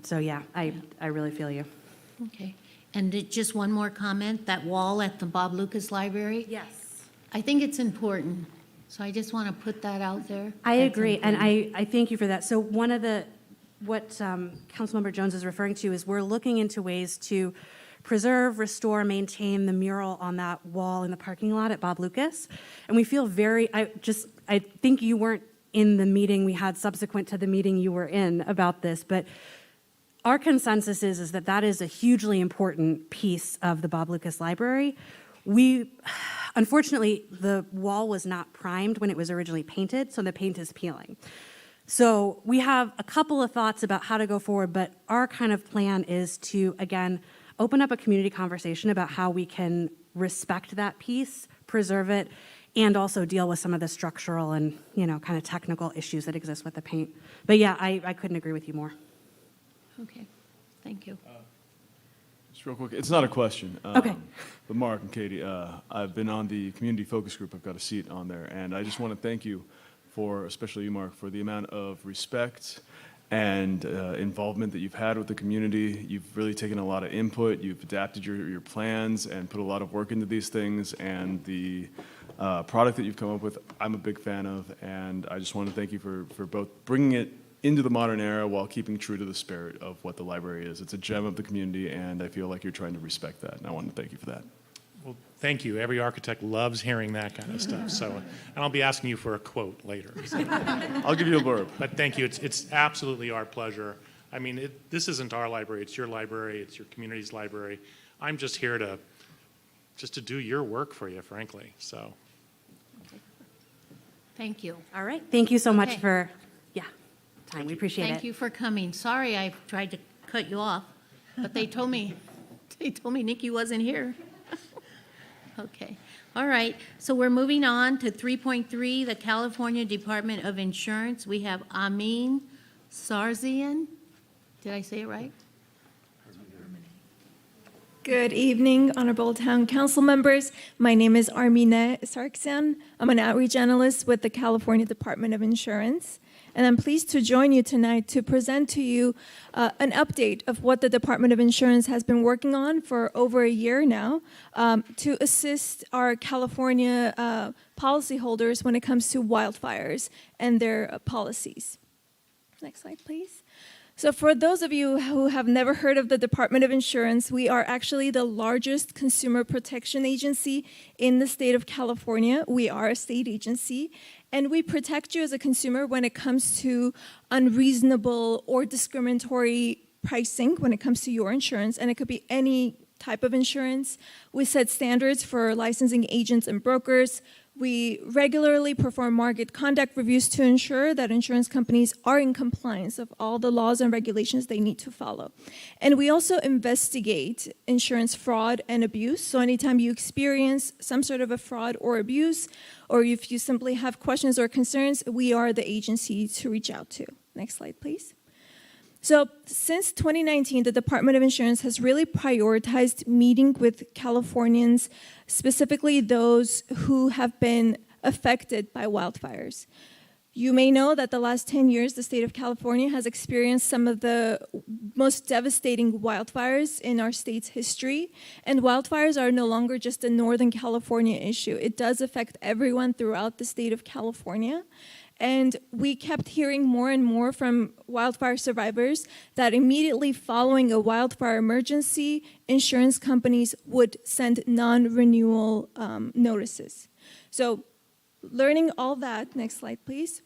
Speaker 7: So yeah, I really feel you.
Speaker 1: Okay. And just one more comment, that wall at the Bob Lucas Library,
Speaker 7: Yes.
Speaker 1: I think it's important. So I just want to put that out there.
Speaker 7: I
Speaker 1: That's
Speaker 7: agree, and
Speaker 1: important.
Speaker 7: I thank you for that. So one of what Councilmember Jones is referring to is we're looking into ways to preserve, restore, maintain the mural on that wall in the parking lot at Bob Lucas. And we feel I think you weren't in the meeting we had subsequent to the meeting you were in about this, but our consensus is that is a hugely important piece of the Bob Lucas Library. Unfortunately, the wall was not primed when it was originally painted, so the paint is peeling. So we have a couple of thoughts about how to go forward, but our kind of plan is to, again, open up a community conversation about how we can respect that piece, preserve it, and also deal with some of the structural and, kind of technical issues that exist with the paint. But yeah, I couldn't agree with you more.
Speaker 1: Okay, thank you.
Speaker 8: Mr. real quick, it's not a question.
Speaker 7: Okay.
Speaker 8: But Mark and Katie, I've been on the community focus group. I've got a seat on there, and I just want to thank you for, especially you, Mark, for the amount of respect and involvement that you've had with the community. You've really taken a lot of input. You've adapted your plans and put a lot of work into these things, and the product that you've come up with, I'm a big fan of, and I just want to thank you for both bringing it into the modern era while keeping true to the spirit of what the library is. It's a gem of the community, and I feel like you're trying to respect that, and I want to thank you for that.
Speaker 10: Well, thank you. Every architect loves hearing that kind of stuff. So, and I'll be asking you for a quote later. So.
Speaker 8: I'll give you a blurb.
Speaker 10: But thank you. It's absolutely our pleasure. I mean, this isn't our library. It's your library. It's your community's library. I'm just here to do your work for you, frankly. So.
Speaker 1: Thank you.
Speaker 7: All right. Thank you so much
Speaker 1: Okay.
Speaker 7: for, time. We appreciate it.
Speaker 1: Thank you for coming. Sorry I tried to cut you off, but they told me Nikki wasn't here. Okay. All right. So we're moving on to 3.3, the California Department of Insurance. We have Armine Sargsyan. Did I say it right?
Speaker 11: Good evening, honorable town council members. My name is Armine Sargsyan. I'm an outreach analyst with the California Department of Insurance, and I'm pleased to join you tonight to present to you an update of what the Department of Insurance has been working on for over a year now to assist our California policyholders when it comes to wildfires and their policies. Next slide, please. So for those of you who have never heard of the Department of Insurance, we are actually the largest consumer protection agency in the state of California. We are a state agency, and we protect you as a consumer when it comes to unreasonable or discriminatory pricing when it comes to your insurance, and it could be any type of insurance. We set standards for licensing agents and brokers. We regularly perform market conduct reviews to ensure that insurance companies are in compliance of all the laws and regulations they need to follow. And we also investigate insurance fraud and abuse. So anytime you experience some sort of a fraud or abuse, or if you simply have questions or concerns, we are the agency to reach out to. Next slide, please. So since 2019, the Department of Insurance has really prioritized meeting with Californians, specifically those who have been affected by wildfires. You may know that the last 10 years, the state of California has experienced some of the most devastating wildfires in our state's history. And wildfires are no longer just a Northern California issue. It does affect everyone throughout the state of California. And we kept hearing more and more from wildfire survivors that immediately following a wildfire emergency, insurance companies would send non-renewal notices. So learning all that, next slide please,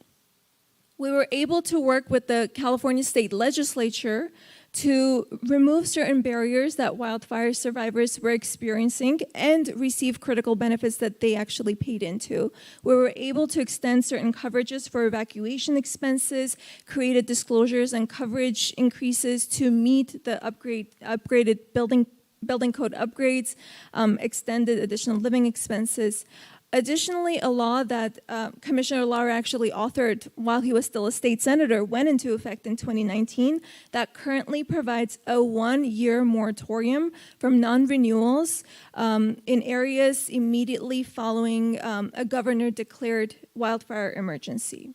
Speaker 11: we were able to work with the California State Legislature to remove certain barriers that wildfire survivors were experiencing and receive critical benefits that they actually paid into. We were able to extend certain coverages for evacuation expenses, created disclosures and coverage increases to meet the upgraded building code upgrades, extended additional living expenses. Additionally, a law that Commissioner Lara actually authored while he was still a state senator went into effect in 2019 that currently provides a 1-year moratorium from non-renewals in areas immediately following a governor-declared wildfire emergency.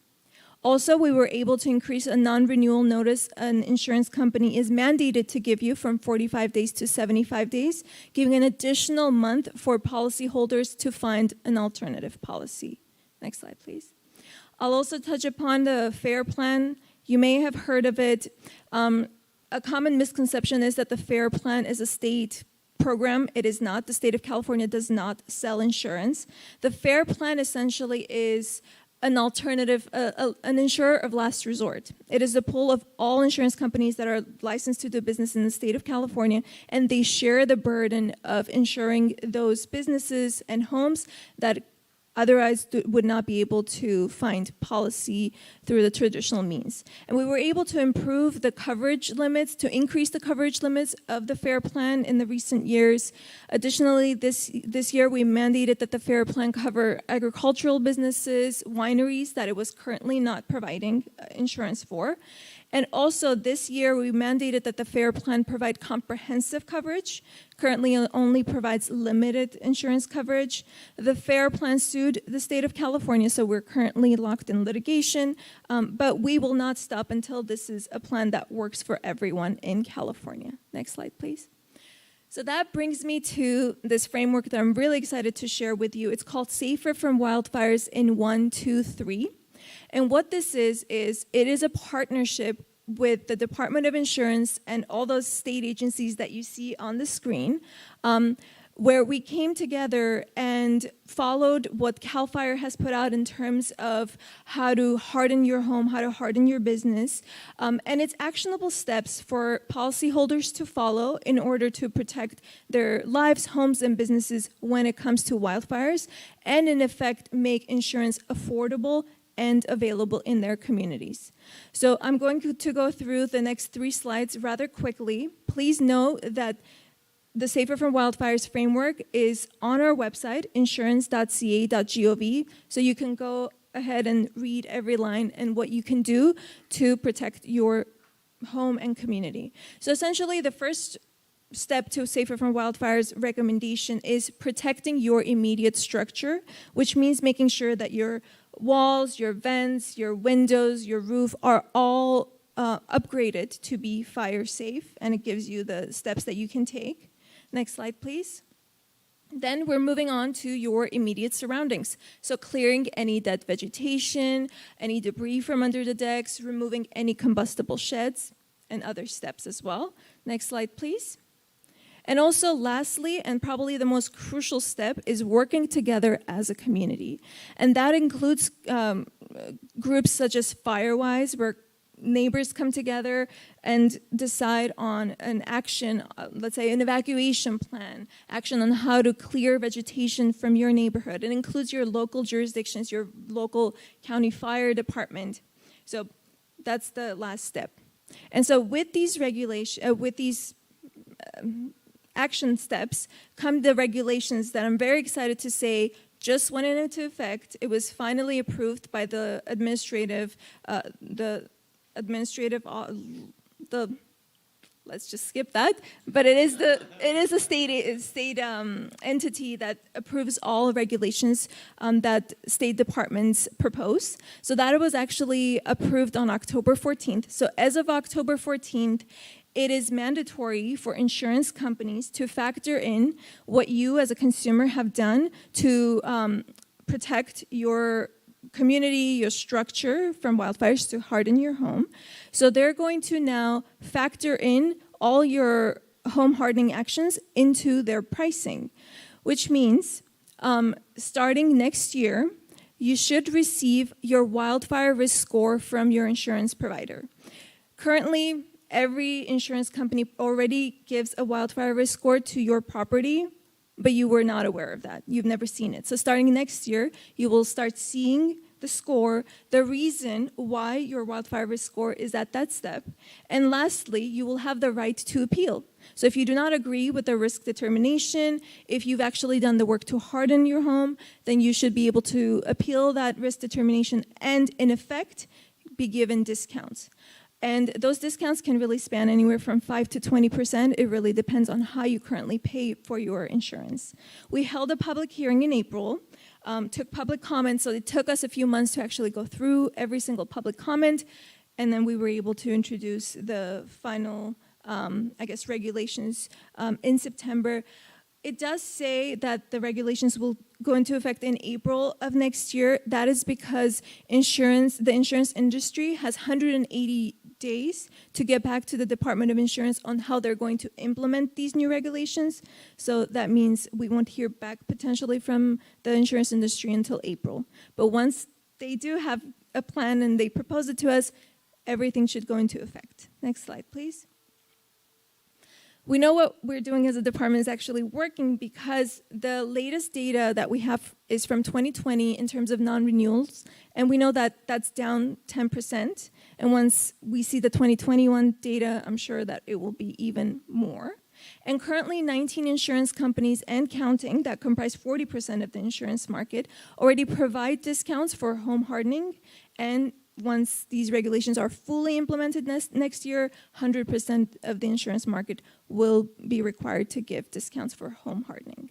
Speaker 11: Also, we were able to increase a non-renewal notice an insurance company is mandated to give you from 45 days to 75 days, giving an additional month for policyholders to find an alternative policy. Next slide, please. I'll also touch upon the FAIR Plan. You may have heard of it. A common misconception is that the FAIR Plan is a state program. It is not. The state of California does not sell insurance. The FAIR Plan essentially is an alternative, an insurer of last resort. It is a pool of all insurance companies that are licensed to do business in the state of California, and they share the burden of insuring those businesses and homes that otherwise would not be able to find policy through the traditional means. And we were able to improve the coverage limits, to increase the coverage limits of the FAIR Plan in the recent years. Additionally, this year we mandated that the FAIR Plan cover agricultural businesses, wineries that it was currently not providing insurance for. And also this year, we mandated that the FAIR plan provide comprehensive coverage. Currently, it only provides limited insurance coverage. The FAIR plan sued the state of California, so we're currently locked in litigation, but we will not stop until this is a plan that works for everyone in California. Next slide, please. So that brings me to this framework that I'm really excited to share with you. It's called Safer from Wildfires in 1, 2, 3. And what this is it is a partnership with the Department of Insurance and all those state agencies that you see on the screen, where we came together and followed what CAL FIRE has put out in terms of how to harden your home, how to harden your business, and it's actionable steps for policyholders to follow in order to protect their lives, homes, and businesses when it comes to wildfires, and in effect make insurance affordable and available in their communities. So I'm going to go through the next 3 slides rather quickly. Please know that the Safer from Wildfires framework is on our website, insurance.ca.gov, so you can go ahead and read every line and what you can do to protect your home and community. So essentially, the first step to Safer from Wildfires recommendation is protecting your immediate structure, which means making sure that your walls, your vents, your windows, your roof are all upgraded to be fire safe, and it gives you the steps that you can take. Next slide, please. Then we're moving on to your immediate surroundings. So clearing any dead vegetation, any debris from under the decks, removing any combustible sheds, and other steps as well. Next slide, please. And also lastly, and probably the most crucial step, is working together as a community. And that includes groups such as Firewise, where neighbors come together and decide on an action, let's say an evacuation plan, action on how to clear vegetation from your neighborhood. It includes your local jurisdictions, your local county fire department. So that's the last step. And so with these action steps come the regulations that I'm very excited to say just went into effect. It was finally approved by the let's just skip that. But it is a state entity that approves all regulations that state departments propose. So that was actually approved on October 14th. So as of October 14th, it is mandatory for insurance companies to factor in what you as a consumer have done to protect your community, your structure from wildfires, to harden your home. So they're going to now factor in all your home hardening actions into their pricing, which means starting next year, you should receive your wildfire risk score from your insurance provider. Currently, every insurance company already gives a wildfire risk score to your property, but you were not aware of that. You've never seen it. So starting next year, you will start seeing the score, the reason why your wildfire risk score is at that step. And lastly, you will have the right to appeal. So if you do not agree with the risk determination, if you've actually done the work to harden your home, then you should be able to appeal that risk determination and, in effect, be given discounts. And those discounts can really span anywhere from 5 to 20%. It really depends on how you currently pay for your insurance. We held a public hearing in April, took public comments, so it took us a few months to actually go through every single public comment, and then we were able to introduce the final, regulations in September. It does say that the regulations will go into effect in April of next year. That is because the insurance industry has 180 days to get back to the Department of Insurance on how they're going to implement these new regulations. So that means we won't hear back potentially from the insurance industry until April. But once they do have a plan and they propose it to us, everything should go into effect. Next slide, please. We know what we're doing as a department is actually working because the latest data that we have is from 2020 in terms of non-renewals, and we know that that's down 10%. And once we see the 2021 data, I'm sure that it will be even more. And currently, 19 insurance companies and counting that comprise 40% of the insurance market already provide discounts for home hardening and once these regulations are fully implemented next year, 100% of the insurance market will be required to give discounts for home hardening.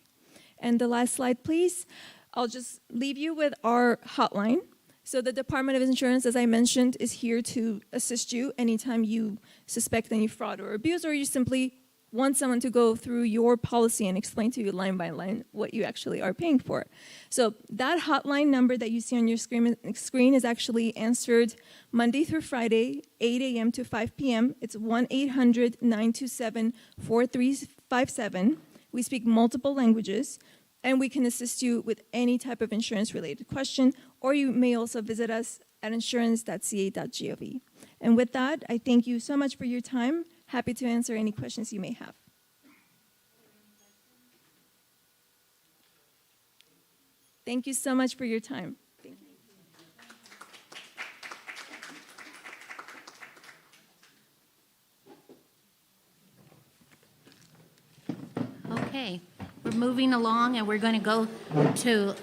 Speaker 11: And the last slide, please. I'll just leave you with our hotline. So the Department of Insurance, as I mentioned, is here to assist you anytime you suspect any fraud or abuse, or you simply want someone to go through your policy and explain to you line by line what you actually are paying for. So that hotline number that you see on your screen is actually answered Monday through Friday, 8 a.m. to 5 p.m. It's 1-800-927-4357. We speak multiple languages, and we can assist you with any type of insurance-related question, or you may also visit us at insurance.ca.gov. And with that, I thank you so much for your time. Happy to answer any questions you may have. Thank you so much for your time. Thank you.
Speaker 1: Okay, we're moving along, and we're going to go to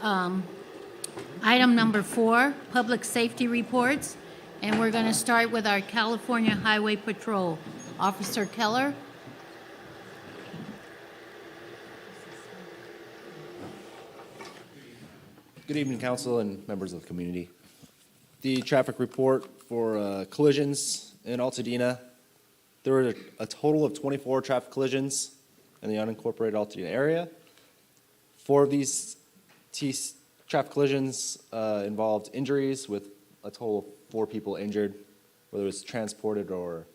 Speaker 1: item number 4, public safety reports, and we're going to start with our California Highway Patrol. Officer Keller.
Speaker 12: Good evening, Council and members of the community. The traffic report for collisions in Altadena, there were a total of 24 traffic collisions in the unincorporated Altadena area. 4 of these traffic collisions involved injuries, with a total of 4 people injured, whether it was transported or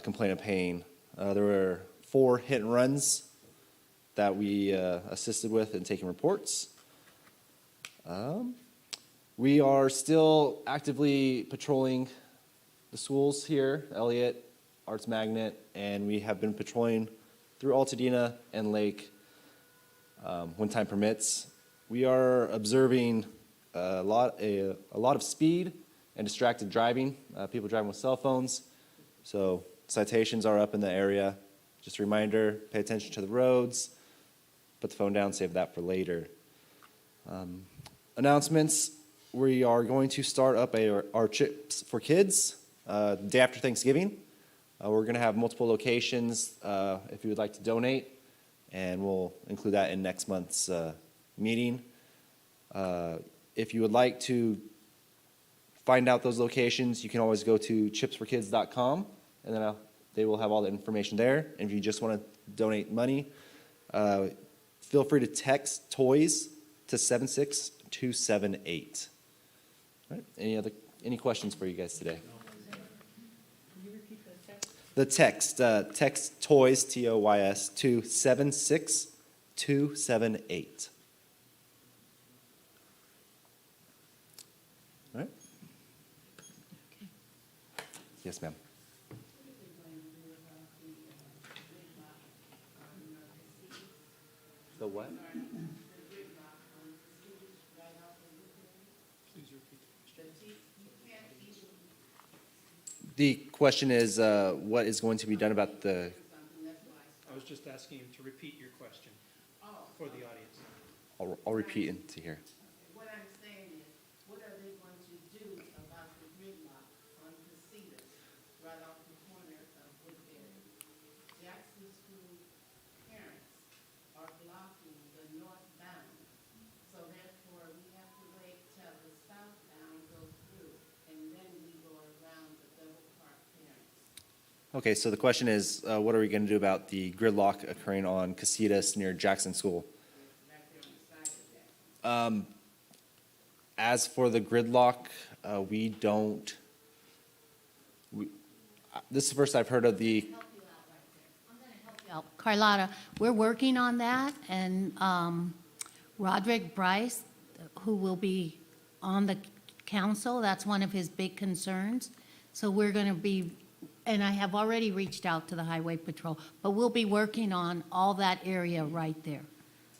Speaker 12: complaint of pain. There were 4 hit and runs that we assisted with in taking reports. We are still actively patrolling the schools here, Eliot, Arts Magnet, and we have been patrolling through Altadena and Lake when time permits. We are observing a lot of speed and distracted driving, people driving with cell phones. So citations are up in the area. Just a reminder, pay attention to the roads, put the phone down, save that for later. Announcements, we are going to start up our Chips for Kids the day after Thanksgiving. We're going to have multiple locations if you would like to donate, and we'll include that in next month's meeting. If you would like to find out those locations, you can always go to chipsforkids.com, and then they will have all the information there. And if you just want to donate money, feel free to text TOYS to 76278. All right. Any questions for you guys today? The text TOYS, TOYS, to 76278. All right. Yes, ma'am. The what? The question is, what is going to be done about the...
Speaker 13: I was just asking you to repeat your question for the audience.
Speaker 12: I'll repeat into here.
Speaker 14: What I'm saying is, what are they going to do about the gridlock on Casitas right off the corner of Woodbury? Jackson School parents are blocking the northbound, so therefore we have to wait till the southbound goes through, and then we go around the double park parents.
Speaker 12: Okay, so the question is, what are we going to do about the gridlock occurring on Casitas near Jackson School? As for the gridlock, we don't. This is the first I've heard of the.
Speaker 1: Carlotta, we're working on that, and Roderick Bryce, who will be on the council, that's one of his big concerns. So we're going to be, and I have already reached out to the Highway Patrol, but we'll be working on all that area right there.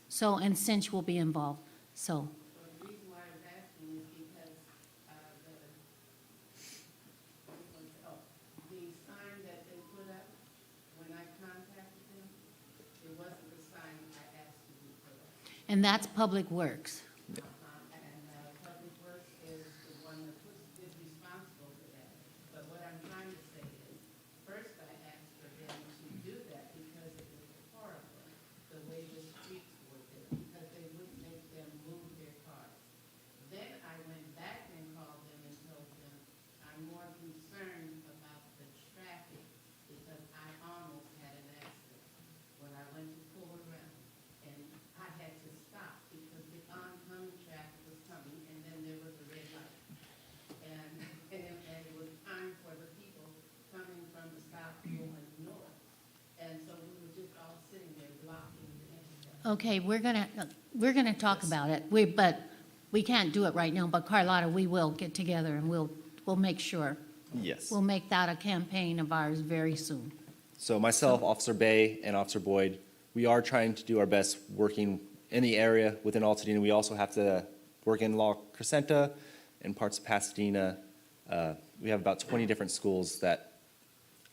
Speaker 1: So, and Cinch will be involved, so.
Speaker 14: The reason why I'm asking is because the sign that they put up, when I contacted them, it wasn't the sign I asked to be put up.
Speaker 1: And that's Public Works.
Speaker 14: And Public Works is the one that did respond
Speaker 1: Okay, we're gonna talk about it. But we can't do it right now, but Carlotta, we will get together and we'll make sure.
Speaker 12: Yes.
Speaker 1: We'll make that a campaign of ours very soon.
Speaker 12: So myself, Officer Bay, and Officer Boyd, we are trying to do our best working in the area within Altadena. We also have to work in La Crescenta and parts of Pasadena. We have about 20 different schools that,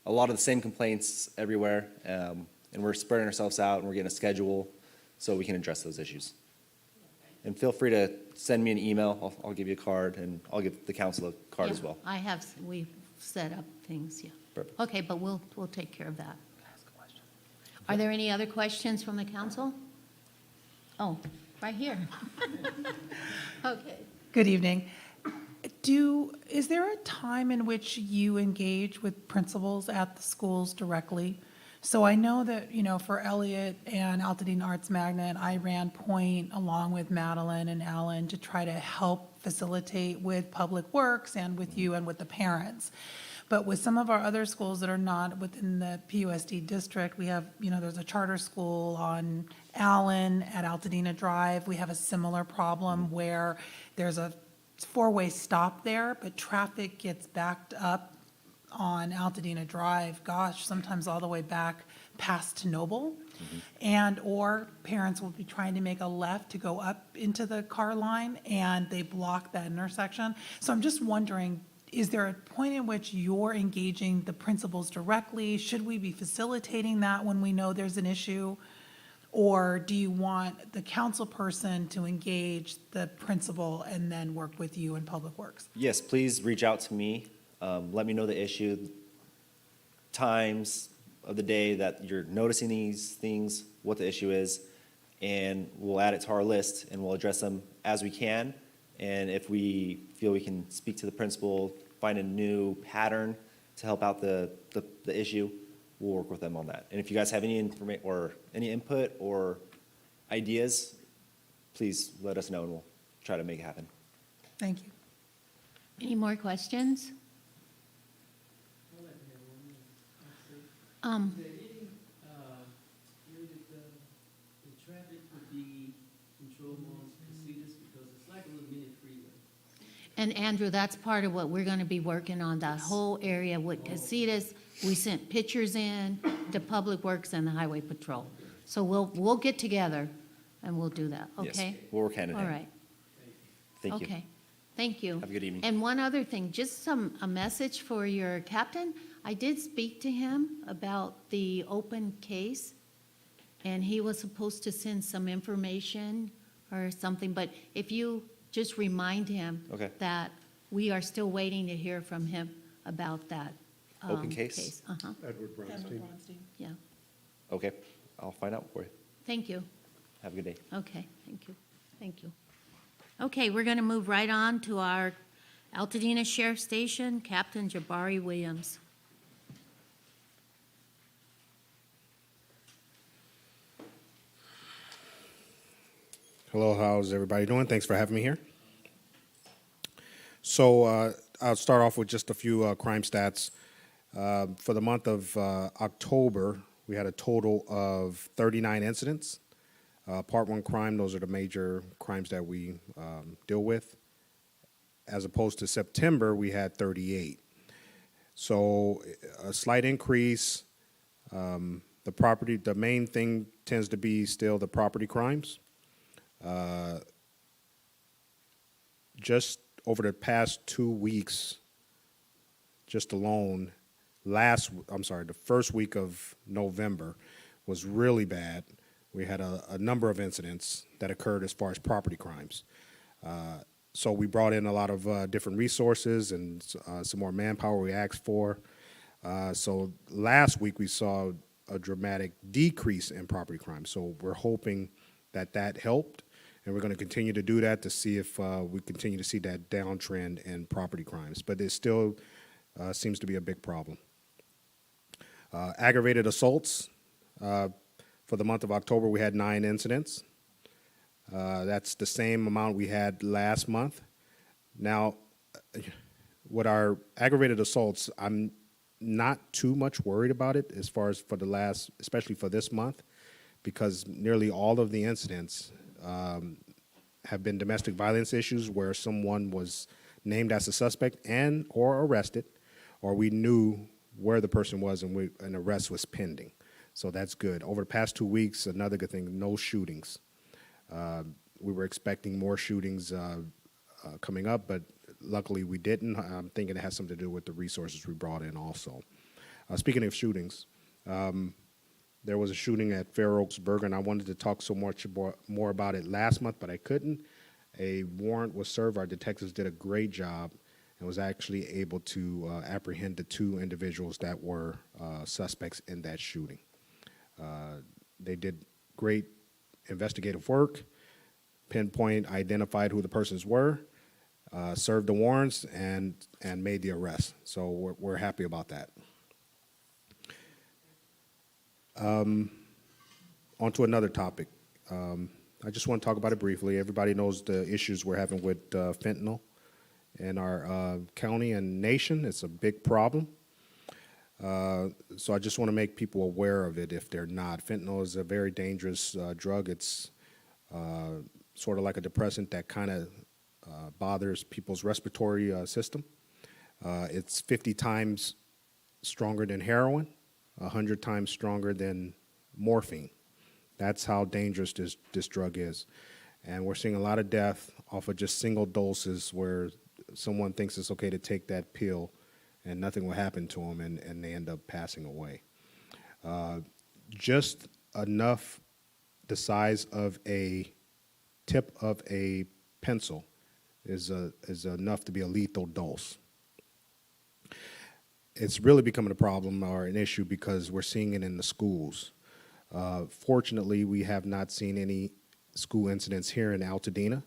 Speaker 12: a lot of the same complaints everywhere, and we're spreading ourselves out and we're getting a schedule so we can address those issues. And feel free to send me an email. I'll give you a card, and I'll give the council a card as
Speaker 1: Yeah,
Speaker 12: well.
Speaker 1: we've set up things, yeah.
Speaker 12: Perfect.
Speaker 1: Okay, but we'll take care of that. Are there any other questions from the council? Oh, right here. Okay.
Speaker 5: Good evening. Is there a time in which you engage with principals at the schools directly? So I know that, for Eliot and Altadena Arts Magnet, I ran point along with Madeline and Alan to try to help facilitate with Public Works and with you and with the parents. But with some of our other schools that are not within the PUSD district, we have, there's a charter school on Allen at Altadena Drive. We have a similar problem where there's a four-way stop there, but traffic gets backed up on Altadena Drive, sometimes all the way back past Noble. Or parents will be trying to make a left to go up into the car line and they block that intersection. So I'm just wondering, is there a point in which you're engaging the principals directly? Should we be facilitating that when we know there's an issue? Or do you want the council person to engage the principal and then work with you in Public Works?
Speaker 12: Yes, please reach out to me. Let me know the issue, times of the day that you're noticing these things, what the issue is, and we'll add it to our list and we'll address them as we can. And if we feel we can speak to the principal, find a new pattern to help out the issue, we'll work with them on that. And if you guys have any information or any input or ideas, please let us know and we'll try to make it happen.
Speaker 5: Thank you.
Speaker 1: Any more questions?
Speaker 15: Is there any, the traffic would be controlled on Casitas because it's like a little mini freeway?
Speaker 1: And Andrew, that's part of what we're gonna be working on, that whole area with Casitas. We sent pictures in to Public Works and the Highway Patrol. So we'll get together and we'll do that,
Speaker 12: Yes,
Speaker 1: okay?
Speaker 12: we'll work hand in
Speaker 1: All
Speaker 12: hand.
Speaker 1: right.
Speaker 12: Thank you.
Speaker 1: Okay, thank you.
Speaker 12: Have a good evening.
Speaker 1: And one other thing, just a message for your captain. I did speak to him about the open case, and he was supposed to send some information or something, but if you just remind him
Speaker 12: Okay.
Speaker 1: that we are still waiting to hear from him about that.
Speaker 12: Open case?
Speaker 1: Uh-huh,
Speaker 6: Edward Bronstein.
Speaker 1: yeah.
Speaker 12: Okay, I'll find out for you.
Speaker 1: Thank you.
Speaker 12: Have a good day.
Speaker 1: Okay, thank you, thank you. Okay, we're gonna move right on to our Altadena Sheriff Station, Captain Jabari Williams.
Speaker 16: Hello, how's everybody doing? Thanks for having me here. So I'll start off with just a few crime stats. For the month of October, we had a total of 39 incidents. Part 1 crime, those are the major crimes that we deal with. As opposed to September, we had 38. So a slight increase. The main thing tends to be still the property crimes. Just over the past 2 weeks, just alone, the first week of November was really bad. We had a number of incidents that occurred as far as property crimes. So we brought in a lot of different resources and some more manpower we asked for. So last week we saw a dramatic decrease in property crime. So we're hoping that helped. And we're going to continue to do that to see if we continue to see that downtrend in property crimes. But it still seems to be a big problem. Aggravated assaults. For the month of October, we had 9 incidents. That's the same amount we had last month. Now, with our aggravated assaults, I'm not too much worried about it as far as especially for this month, because nearly all of the incidents have been domestic violence issues where someone was named as a suspect and or arrested, or we knew where the person was and an arrest was pending. So that's good. Over the past 2 weeks, another good thing, no shootings. We were expecting more shootings coming up, but luckily we didn't. I'm thinking it has something to do with the resources we brought in also. Speaking of shootings, there was a shooting at Fair Oaks Burger, and I wanted to talk so much more about it last month, but I couldn't. A warrant was served. Our detectives did a great job and was actually able to apprehend the 2 individuals that were suspects in that shooting. They did great investigative work, identified who the persons were, served the warrants, and made the arrest. So we're happy about that. On to another topic. I just want to talk about it briefly. Everybody knows the issues we're having with fentanyl in our county and nation. It's a big problem. So I just want to make people aware of it if they're not. Fentanyl is a very dangerous drug. It's sort of like a depressant that kind of bothers people's respiratory system. It's 50 times stronger than heroin, 100 times stronger than morphine. That's how dangerous this drug is. And we're seeing a lot of death off of just single doses where someone thinks it's okay to take that pill and nothing will happen to them, and they end up passing away. Just enough the size of a tip of a pencil is enough to be a lethal dose. It's really becoming a problem or an issue because we're seeing it in the schools. Fortunately, we have not seen any school incidents here in Altadena,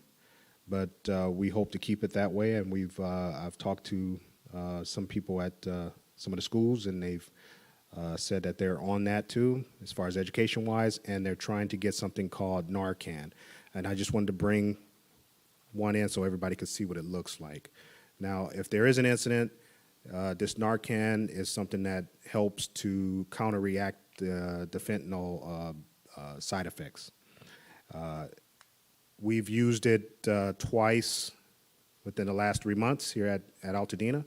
Speaker 16: but we hope to keep it that way. And I've talked to some people at some of the schools, and they've said that they're on that too, as far as education-wise, and they're trying to get something called Narcan. And I just wanted to bring one in so everybody could see what it looks like. Now, if there is an incident, this Narcan is something that helps to counteract the fentanyl side effects. We've used it twice within the last 3 months here at Altadena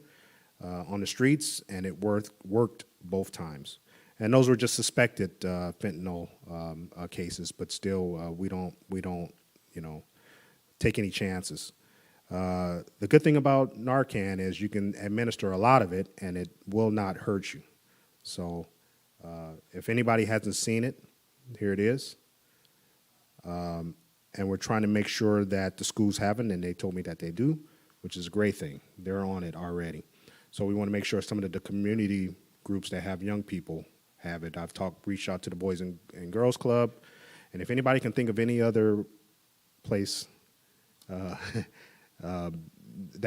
Speaker 16: on the streets, and it worked both times. And those were just suspected fentanyl cases, but still we don't take any chances. The good thing about Narcan is you can administer a lot of it, and it will not hurt you. So if anybody hasn't seen it, here it is. And we're trying to make sure that the schools have it, and they told me that they do, which is a great thing. They're on it already. So we want to make sure some of the community groups that have young people have it. I've reached out to the Boys and Girls Club, and if anybody can think of any other place that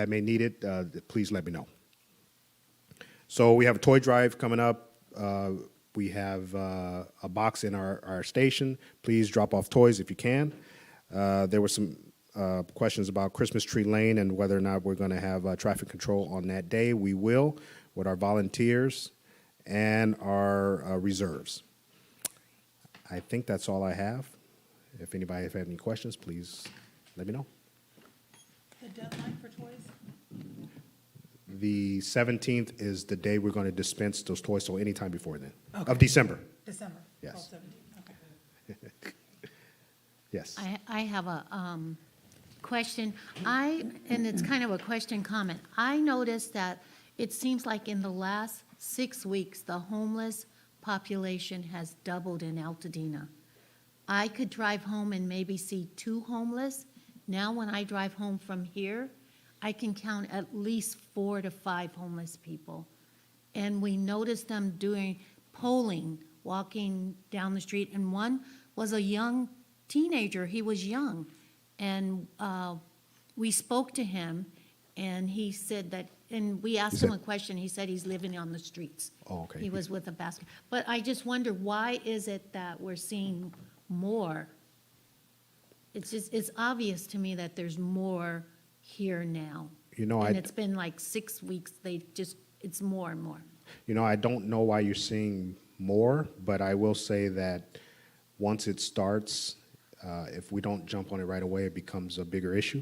Speaker 16: may need it, please let me know. So we have a toy drive coming up. We have a box in our station. Please drop off toys if you can. There were some questions about Christmas Tree Lane and whether or not we're going to have traffic control on that day. We will, with our volunteers and our reserves. I think that's all I have. If anybody have any questions, please let me know.
Speaker 5: The deadline for toys?
Speaker 16: The 17th is the day we're going to dispense those toys, so anytime before then,
Speaker 5: Okay.
Speaker 16: of December.
Speaker 5: December.
Speaker 16: Yes.
Speaker 5: 12/17, okay.
Speaker 16: Yes.
Speaker 1: I have a question. And it's kind of a question comment. I noticed that it seems like in the last 6 weeks, the homeless population has doubled in Altadena. I could drive home and maybe see 2 homeless. Now when I drive home from here, I can count at least 4 to 5 homeless people. And we noticed them doing polling, walking down the street, and one was a young teenager. He was young. And we spoke to him, and he said that, and we asked him a question. He said he's living on the streets.
Speaker 16: Oh, okay.
Speaker 1: He was with a basket. But I just wonder, why is it that we're seeing more? It's obvious to me that there's more here now. And it's been like 6 weeks, it's more and more.
Speaker 16: I don't know why you're seeing more, but I will say that Once it starts, if we don't jump on it right away, it becomes a bigger issue.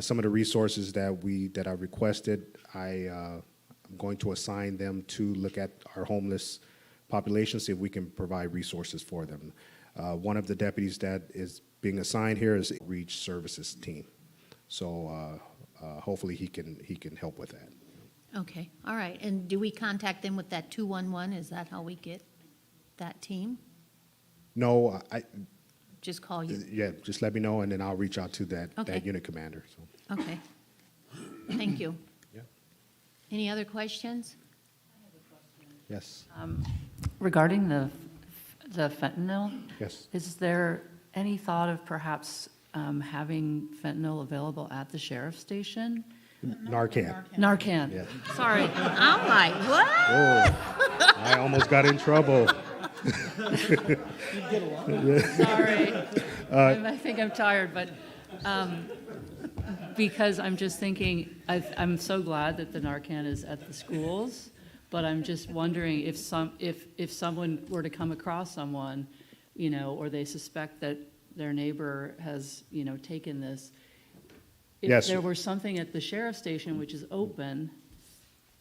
Speaker 16: Some of the resources that I requested, I'm going to assign them to look at our homeless population, see if we can provide resources for them. One of the deputies that is being assigned here is Reach Services team. So hopefully he can help with that.
Speaker 1: Okay, all right. And do we contact them with that 211? Is that how we get that team?
Speaker 16: No,
Speaker 1: Just call you?
Speaker 16: yeah, just let me know, and then I'll reach out to that
Speaker 1: Okay.
Speaker 16: unit commander. So.
Speaker 1: Okay. Thank you.
Speaker 16: Yeah.
Speaker 1: Any other questions?
Speaker 16: Yes.
Speaker 17: Regarding the fentanyl,
Speaker 16: Yes.
Speaker 17: is there any thought of perhaps having fentanyl available at the sheriff's station?
Speaker 16: Narcan.
Speaker 17: Narcan.
Speaker 16: Yeah.
Speaker 17: Sorry.
Speaker 1: I'm like, what?
Speaker 16: Oh, I almost got in trouble.
Speaker 17: Sorry. I think I'm tired, but because I'm just thinking, I'm so glad that the Narcan is at the schools, but I'm just wondering if someone were to come across someone, or they suspect that their neighbor has, taken this, if
Speaker 16: Yes.
Speaker 17: there were something at the sheriff's station which is open,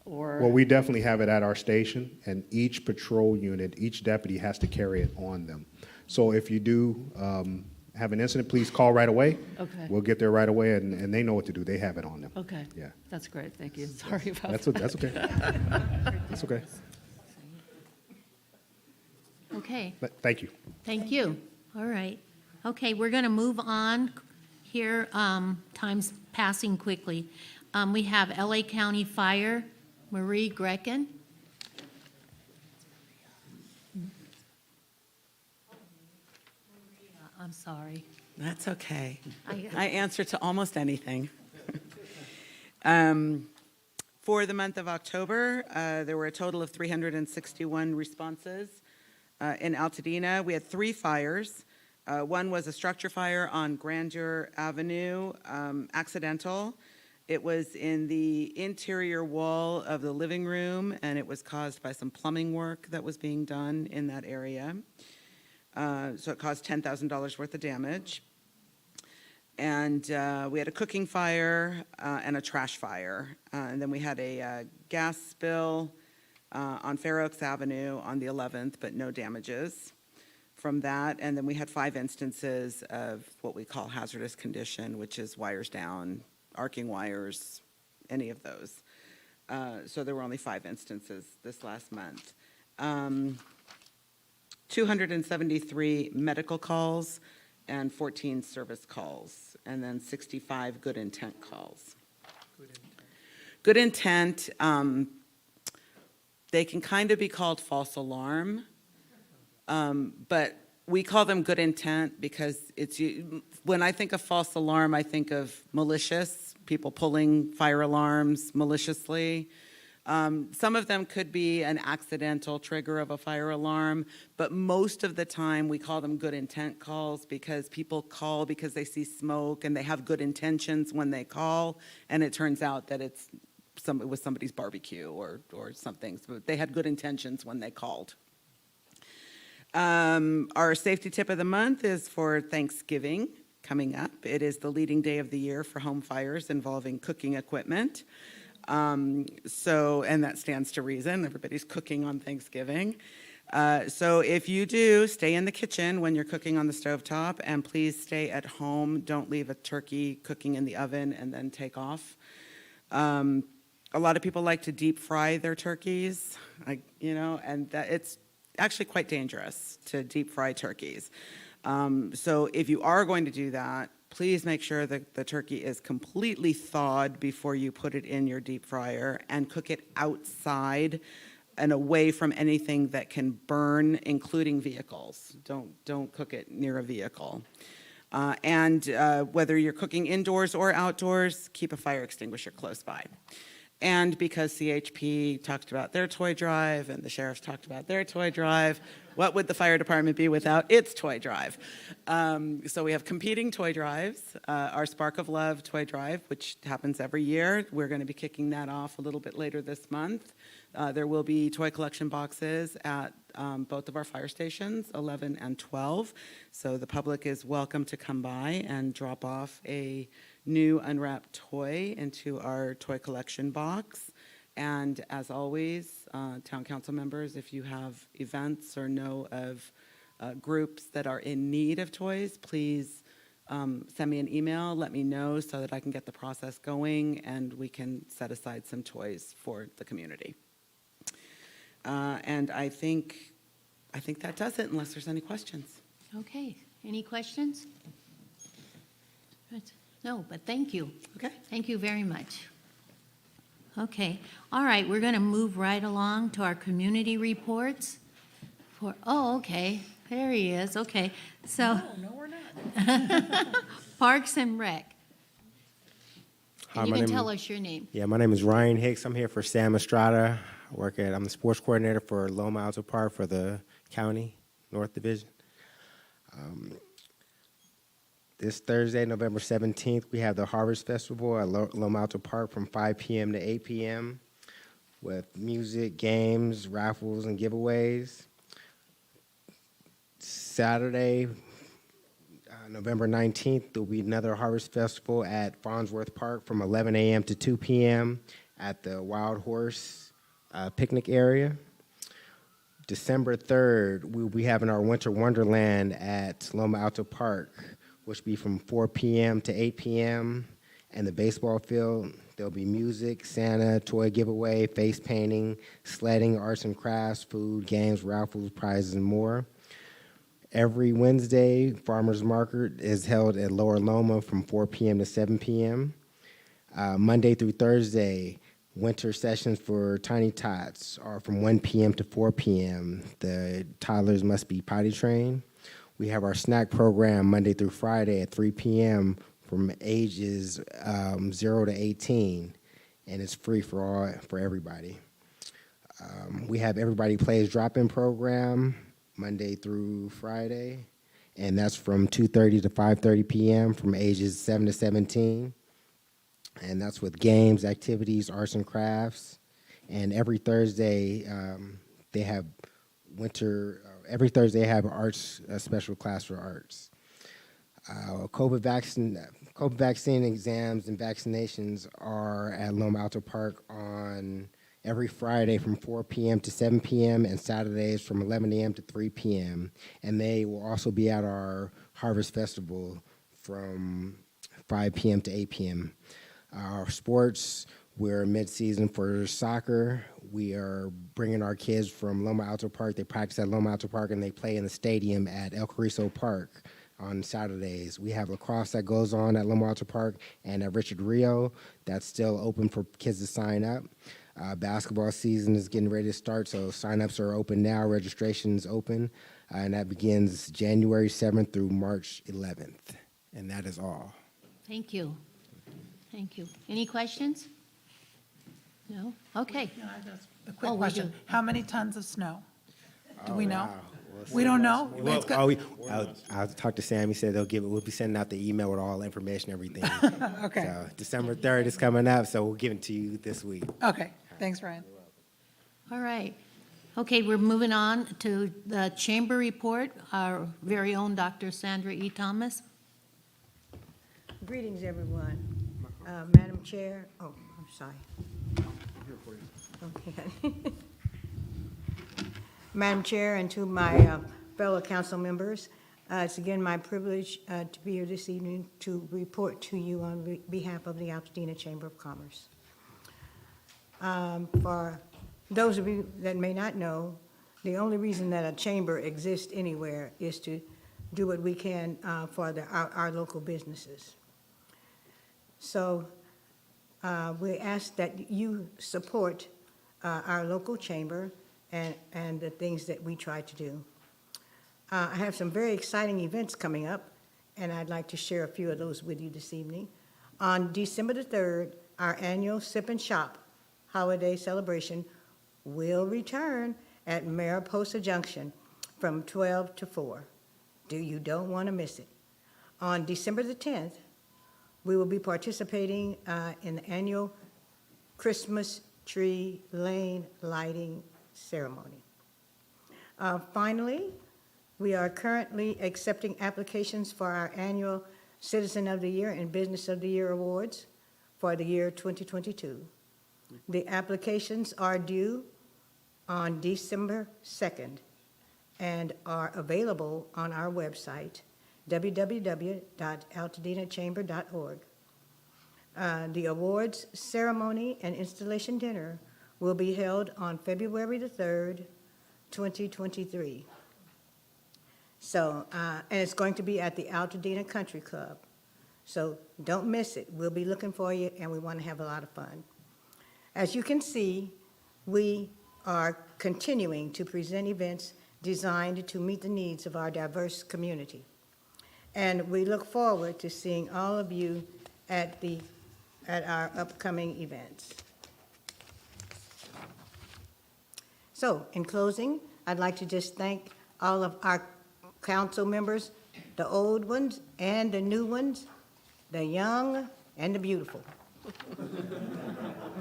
Speaker 17: or...
Speaker 16: Well, we definitely have it at our station, and each patrol unit, each deputy has to carry it on them. So if you do have an incident, please call right away.
Speaker 17: Okay.
Speaker 16: We'll get there right away, and they know what to do. They have it on them.
Speaker 17: Okay.
Speaker 16: Yeah.
Speaker 17: That's great, thank you. Sorry about
Speaker 16: That's
Speaker 17: that.
Speaker 16: okay. That's okay.
Speaker 1: Okay,
Speaker 16: But thank you.
Speaker 1: thank you. All right. Okay, we're going to move on here. Time's passing quickly. We have LA County Fire, Marie Grycan. I'm sorry.
Speaker 18: That's okay.
Speaker 1: I-
Speaker 18: I answer to almost anything. For the month of October, there were a total of 361 responses. In Altadena, we had 3 fires. One was a structure fire on Grandeur Avenue, accidental. It was in the interior wall of the living room, and it was caused by some plumbing work that was being done in that area. So it caused $10,000 worth of damage. And we had a cooking fire and a trash fire. And then we had a gas spill on Fair Oaks Avenue on the 11th, but no damages from that. And then we had 5 instances of what we call hazardous condition, which is wires down, arcing wires, any of those. So there were only 5 instances this last month. 273 medical calls and 14 service calls, and then 65 good intent calls. Good intent, they can kind of be called false alarm, but we call them good intent because when I think of false alarm, I think of malicious, people pulling fire alarms maliciously. Some of them could be an accidental trigger of a fire alarm, but most of the time we call them good intent calls because people call because they see smoke and they have good intentions when they call, and it turns out that it was somebody's barbecue or something. So they had good intentions when they called. Our safety tip of the month is for Thanksgiving coming up. It is the leading day of the year for home fires involving cooking equipment. And that stands to reason. Everybody's cooking on Thanksgiving. So if you do, stay in the kitchen when you're cooking on the stovetop, and please stay at home. Don't leave a turkey cooking in the oven and then take off. A lot of people like to deep fry their turkeys, and it's actually quite dangerous to deep fry turkeys. So if you are going to do that, please make sure that the turkey is completely thawed before you put it in your deep fryer, and cook it outside and away from anything that can burn, including vehicles. Don't cook it near a vehicle. And whether you're cooking indoors or outdoors, keep a fire extinguisher close by. And because CHP talked about their toy drive and the sheriff's talked about their toy drive, what would the fire department be without its toy drive? So we have competing toy drives. Our Spark of Love toy drive, which happens every year, we're going to be kicking that off a little bit later this month. There will be toy collection boxes at both of our fire stations, 11 and 12. So the public is welcome to come by and drop off a new unwrapped toy into our toy collection box. And as always, town council members, if you have events or know of groups that are in need of toys, please send me an email, let me know so that I can get the process going and we can set aside some toys for the community. And I think that does it unless there's any questions.
Speaker 1: Okay, any questions? No, but thank you.
Speaker 18: Okay.
Speaker 1: Thank you very much. Okay, all right, we're going to move right along to our community reports. Okay, there he is, okay. So.
Speaker 19: No, we're not.
Speaker 1: Parks and Rec.
Speaker 19: Hi,
Speaker 1: And you
Speaker 19: my
Speaker 1: can
Speaker 19: name
Speaker 1: tell
Speaker 19: is-
Speaker 1: us your name.
Speaker 19: Yeah, my name is Ryan Hicks. I'm here for Sam Estrada. I'm the sports coordinator for Loma Alto Park for the county, North Division. This Thursday, November 17th, we have the Harvest Festival at Loma Alto Park from 5 p.m. to 8 p.m. with music, games, raffles, and giveaways. Saturday, November 19th, there will be another Harvest Festival at Farnsworth Park from 11 a.m. to 2 p.m. at the Wild Horse picnic area. December 3rd, we'll be having our Winter Wonderland at Loma Alto Park, which will be from 4 p.m. to 8 p.m. And the baseball field, there'll be music, Santa, toy giveaway, face painting, sledding, arts and crafts, food, games, raffles, prizes, and more. Every Wednesday, Farmers Market is held at Lower Loma from 4 p.m. to 7 p.m. Monday through Thursday, winter sessions for Tiny Tots are from 1 p.m. to 4 p.m. The toddlers must be potty trained. We have our snack program Monday through Friday at 3 p.m. from ages 0 to 18, and it's free for everybody. We have Everybody Plays drop-in program Monday through Friday, and that's from 2:30 to 5:30 p.m. from ages 7 to 17. And that's with games, activities, arts and crafts. And every Thursday, they have every Thursday they have arts, a special class for arts. COVID vaccine exams and vaccinations are at Loma Alto Park on every Friday from 4 p.m. to 7 p.m. and Saturdays from 11 a.m. to 3 p.m. And they will also be at our Harvest Festival from 5 p.m. to 8 p.m. Our sports, we're mid-season for soccer. We are bringing our kids from Loma Alto Park. They practice at Loma Alto Park, and they play in the stadium at El Carrizo Park on Saturdays. We have lacrosse that goes on at Loma Alto Park and at Richard Rio. That's still open for kids to sign up. Basketball season is getting ready to start, so sign-ups are open now. Registration is open, and that begins January 7th through March 11th. And that is all.
Speaker 1: Thank you. Thank you. Any questions? No? Okay.
Speaker 5: Can I ask a quick
Speaker 1: Oh, we
Speaker 5: question?
Speaker 1: do.
Speaker 5: How many tons of snow? Do
Speaker 19: Oh,
Speaker 5: we know?
Speaker 19: wow. We'll
Speaker 5: We
Speaker 19: see.
Speaker 5: don't know?
Speaker 19: Well,
Speaker 5: It's good.
Speaker 19: I'll talk to Sam. He said we'll be sending out the email with all the information, everything.
Speaker 5: Okay.
Speaker 19: So December 3rd is coming up, so we'll give it to you this week.
Speaker 5: Okay, thanks, Ryan.
Speaker 1: All right. Okay, we're moving on to the chamber report, our very own Dr. Sandra E. Thomas.
Speaker 20: Greetings, everyone. Madam Chair, I'm sorry. Okay. Madam Chair, and to my fellow council members, it's again my privilege to be here this evening to report to you on behalf of the Altadena Chamber of Commerce. For those of you that may not know, the only reason that a chamber exists anywhere is to do what we can for our local businesses. So we ask that you support our local chamber and the things that we try to do. I have some very exciting events coming up, and I'd like to share a few of those with you this evening. On December the 3rd, our annual Sip and Shop holiday celebration will return at Mariposa Junction from 12 to 4. You don't want to miss it. On December the 10th, we will be participating in the annual Christmas tree lane lighting ceremony. Finally, we are currently accepting applications for our annual Citizen of the Year and Business of the Year awards for the year 2022. The applications are due on December 2nd and are available on our website, www.altadenachamber.org. The awards ceremony and installation dinner will be held on February the 3rd, 2023. So, and it's going to be at the Altadena Country Club. So don't miss it. We'll be looking for you, and we want to have a lot of fun. As you can see, we are continuing to present events designed to meet the needs of our diverse community. And we look forward to seeing all of you at our upcoming events. So, in closing, I'd like to just thank all of our council members, the old ones and the new ones, the young and the beautiful,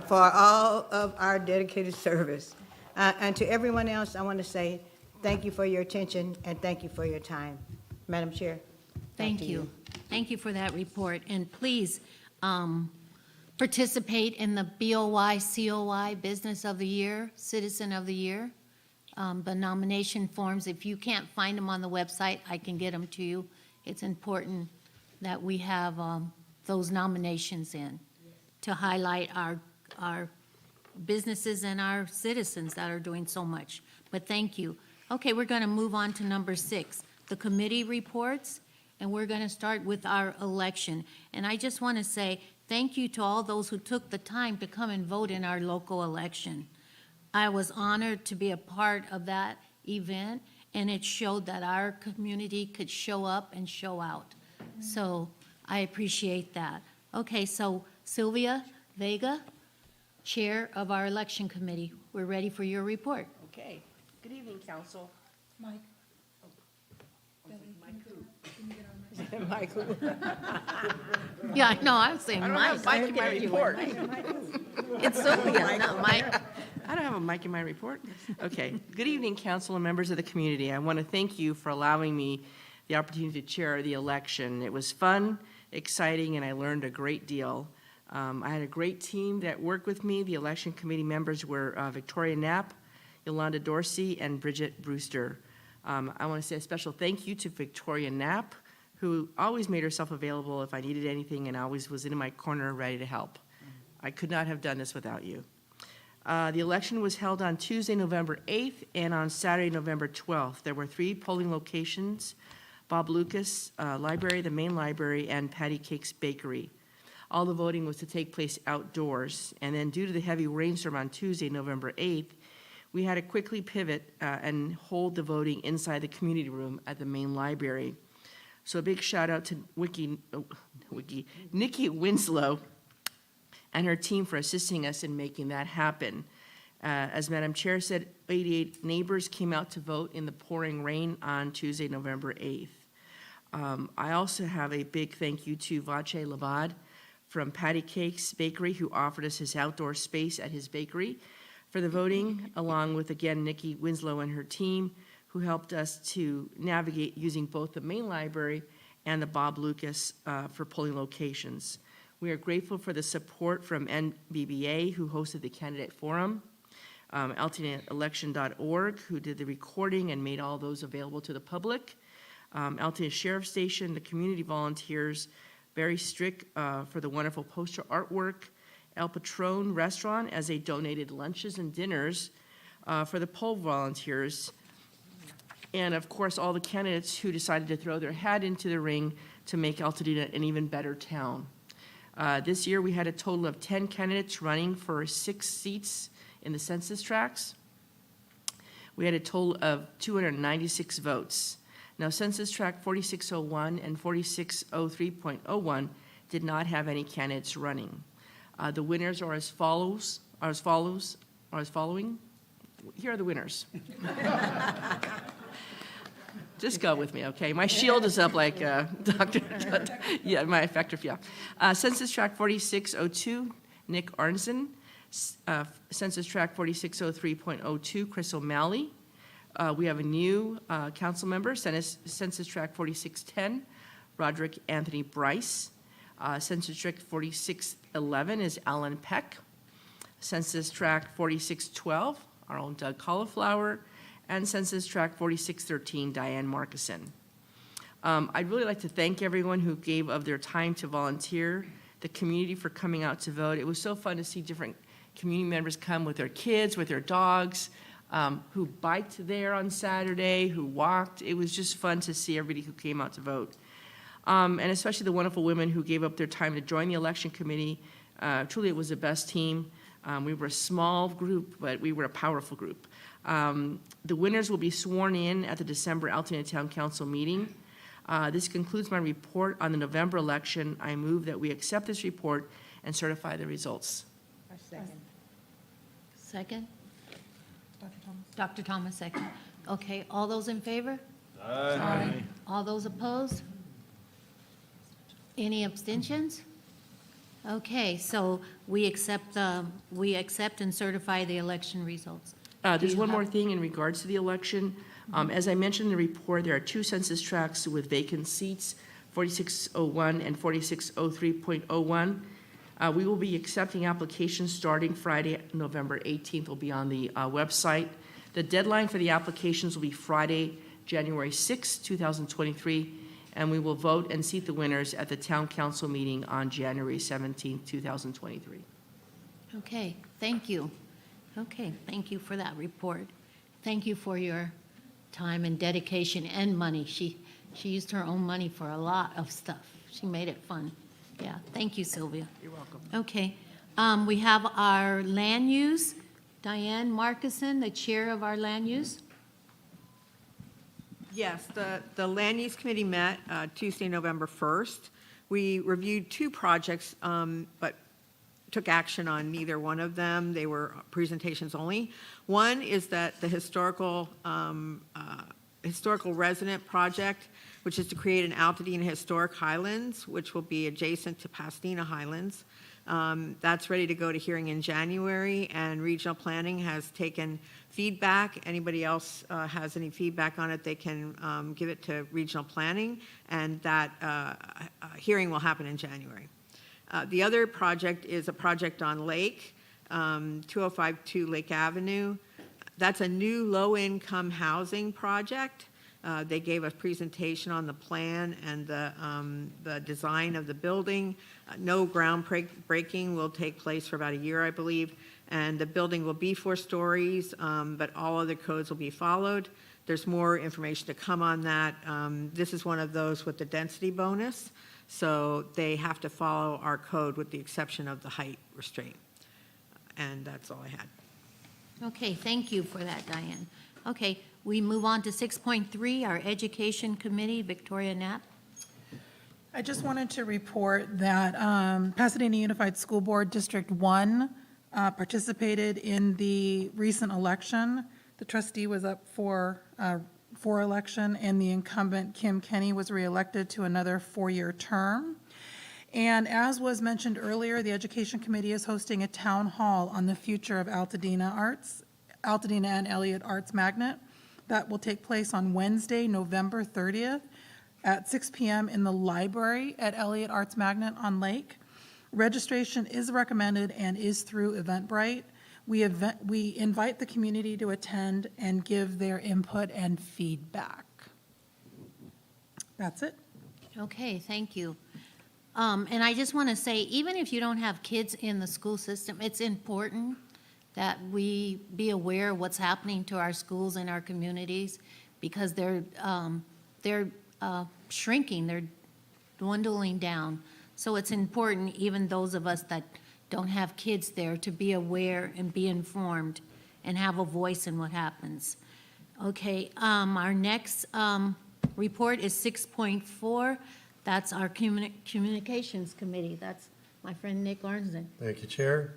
Speaker 20: for all of our dedicated service. And to everyone else, I want to say thank you for your attention and thank you for your time. Madam Chair.
Speaker 1: Thank you. Thank you for that report. And please participate in the BOY-COI Business of the Year, Citizen of the Year. The nomination forms, if you can't find them on the website, I can get them to you. It's important that we have those nominations in to highlight our businesses and our citizens that are doing so much. But thank you. Okay, we're going to move on to number 6, the committee reports, and we're going to start with our election. And I just want to say thank you to all those who took the time to come and vote in our local election. I was honored to be a part of that event, and it showed that our community could show up and show out. So I appreciate that. Okay, so Sylvia Vega, Chair of our Election Committee, we're ready for your report.
Speaker 21: Okay. Good evening, Council.
Speaker 5: Mike.
Speaker 21: Michael.
Speaker 1: Yeah, I know, I was saying
Speaker 21: I don't
Speaker 1: Mike.
Speaker 21: have a mic in my report.
Speaker 1: It's Sylvia, not Mike.
Speaker 21: I don't have a mic in my report. Okay. Good evening, Council and members of the community. I want to thank you for allowing me the opportunity to chair the election. It was fun, exciting, and I learned a great deal. I had a great team that worked with me. The election committee members were Victoria Knapp, Yolanda Dorsey, and Bridget Brewster. I want to say a special thank you to Victoria Knapp, who always made herself available if I needed anything and always was in my corner ready to help. I could not have done this without you. The election was held on Tuesday, November 8th, and on Saturday, November 12th. There were 3 polling locations: Bob Lucas Library, the main library, and Patty Cake's Bakery. All the voting was to take place outdoors, and then due to the heavy rainstorm on Tuesday, November 8th, we had to quickly pivot and hold the voting inside the community room at the main library. So a big shout out to Nikki Winslow and her team for assisting us in making that happen. As Madam Chair said, 88 neighbors came out to vote in the pouring rain on Tuesday, November 8th. I also have a big thank you to Vache Lavad from Patty Cake's Bakery, who offered us his outdoor space at his bakery for the voting, along with, again, Nikki Winslow and her team, who helped us to navigate using both the main library and the Bob Lucas for polling locations. We are grateful for the support from NBBA, who hosted the candidate forum, AltadenaElection.org, who did the recording and made all those available to the public, Altadena Sheriff Station, the community volunteers, very strict for the wonderful poster artwork, El Patron Restaurant, as they donated lunches and dinners for the poll volunteers, and of course all the candidates who decided to throw their hat into the ring to make Altadena an even better town. This year we had a total of 10 candidates running for 6 seats in the census tracts. We had a total of 296 votes. Now, Census Tract 4601 and 4603.01 did not have any candidates running. The winners are as following. Here are the winners. Just go with me, okay? My shield is up like Dr. Yeah, my effective, yeah. Census Tract 4602, Nick Arnzen. Census Tract 4603.02, Chris O'Malley. We have a new council member, Census Tract 4610, Roderick Anthony Bryce. Census Tract 4611 is Alan Peck. Census Tract 4612, our own Doug Cauliflower. And Census Tract 4613, Diane Markison. I'd really like to thank everyone who gave of their time to volunteer, the community for coming out to vote. It was so fun to see different community members come with their kids, with their dogs, who biked there on Saturday, who walked. It was just fun to see everybody who came out to vote. And especially the wonderful women who gave up their time to join the election committee. Truly, it was the best team. We were a small group, but we were a powerful group. The winners will be sworn in at the December Altadena Town Council meeting. This concludes my report on the November election. I move that we accept this report and certify the results.
Speaker 1: Second? Dr. Thomas, second. Okay, all those in favor? Aye. All those opposed? Any abstentions? Okay, so we accept and certify the election results.
Speaker 21: There's one more thing in regards to the election. As I mentioned in the report, there are two census tracts with vacant seats, 4601 and 4603.01. We will be accepting applications starting Friday, November 18th, will be on the website. The deadline for the applications will be Friday, January 6th, 2023, and we will vote and seat the winners at the Town Council meeting on January 17th, 2023.
Speaker 1: Okay, thank you. Okay, thank you for that report. Thank you for your time and dedication and money. She used her own money for a lot of stuff. She made it fun. Yeah, thank you, Sylvia.
Speaker 21: You're welcome.
Speaker 1: Okay, we have our land use. Diane Markison, the chair of our land use.
Speaker 2: Yes, the Land Use Committee met Tuesday, November 1st. We reviewed two projects, but took action on neither one of them. They were presentations only. One is that the historical resident project, which is to create an Altadena Historic Highlands, which will be adjacent to Pasadena Highlands. That's ready to go to hearing in January, and regional planning has taken feedback. Anybody else has any feedback on it, they can give it to regional planning, and that hearing will happen in January. The other project is a project on Lake, 2052 Lake Avenue. That's a new low-income housing project. They gave a presentation on the plan and the design of the building. No groundbreaking will take place for about a year, I believe, and the building will be 4 stories, but all other codes will be followed. There's more information to come on that. This is one of those with the density bonus, so they have to follow our code with the exception of the height restraint. And that's all I had.
Speaker 1: Okay, thank you for that, Diane. Okay, we move on to 6.3, our Education Committee, Victoria Knapp.
Speaker 5: I just wanted to report that Pasadena Unified School Board District 1 participated in the recent election. The trustee was up for election, and the incumbent, Kim Kenny, was reelected to another 4-year term. And as was mentioned earlier, the Education Committee is hosting a town hall on the future of Altadena and Eliot Arts Magnet. That will take place on Wednesday, November 30th at 6 p.m. in the library at Eliot Arts Magnet on Lake. Registration is recommended and is through Eventbrite. We invite the community to attend and give their input and feedback. That's it.
Speaker 1: Okay, thank you. And I just want to say, even if you don't have kids in the school system, it's important that we be aware of what's happening to our schools and our communities, because they're shrinking, they're dwindling down. So it's important, even those of us that don't have kids there, to be aware and be informed and have a voice in what happens. Okay, our next report is 6.4. That's our Communications Committee. That's my friend Nick Arnzen.
Speaker 6: Thank you, Chair.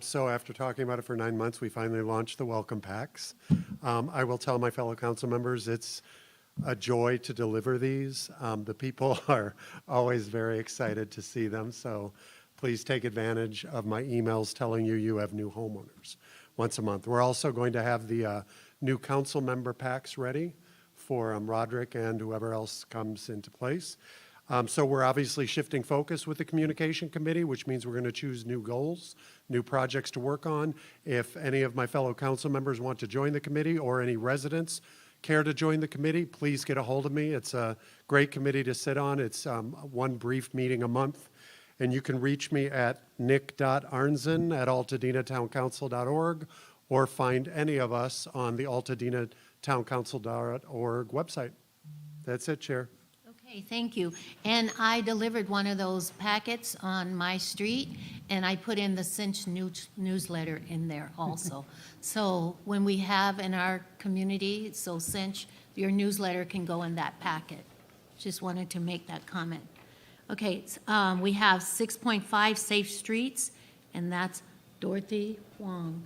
Speaker 6: So after talking about it for 9 months, we finally launched the welcome packs. I will tell my fellow council members it's a joy to deliver these. The people are always very excited to see them, so please take advantage of my emails telling you you have new homeowners once a month. We're also going to have the new council member packs ready for Roderick and whoever else comes into place. So we're obviously shifting focus with the communication committee, which means we're going to choose new goals, new projects to work on. If any of my fellow council members want to join the committee or any residents care to join the committee, please get a hold of me. It's a great committee to sit on. It's one brief meeting a month. And you can reach me at nick.arnzen@altadenatowncouncil.org or find any of us on the altadena.towncouncil.org website. That's it, Chair.
Speaker 1: Okay, thank you. And I delivered one of those packets on my street, and I put in the Cinch newsletter in there also. So when we have in our community, so Cinch, your newsletter can go in that packet. Just wanted to make that comment. Okay, we have 6.5 safe streets, and that's Dorothy, Wong.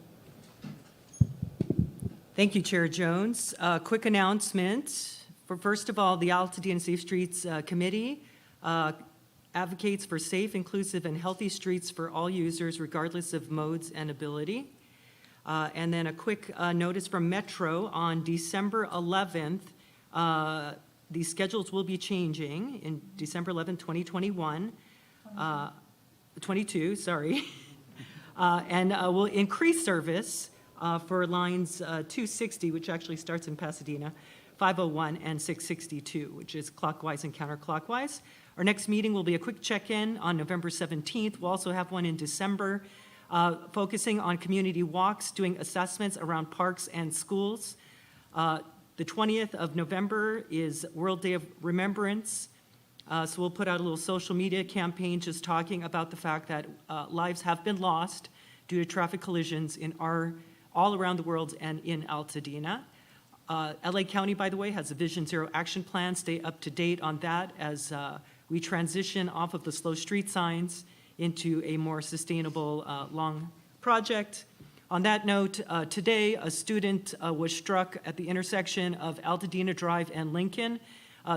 Speaker 4: Thank you, Chair Jones. Quick announcement. First of all, the Altadena Safe Streets Committee advocates for safe, inclusive, and healthy streets for all users, regardless of modes and ability. And then a quick notice from Metro on December 11th. The schedules will be changing in December 11th, 2021. 22, sorry. And will increase service for lines 260, which actually starts in Pasadena, 501 and 662, which is clockwise and counterclockwise. Our next meeting will be a quick check-in on November 17th. We'll also have one in December, focusing on community walks, doing assessments around parks and schools. The 20th of November is World Day of Remembrance. So we'll put out a little social media campaign just talking about the fact that lives have been lost due to traffic collisions all around the world and in Altadena. LA County, by the way, has a Vision Zero action plan. Stay up to date on that as we transition off of the slow street signs into a more sustainable long project. On that note, today a student was struck at the intersection of Altadena Drive and Lincoln.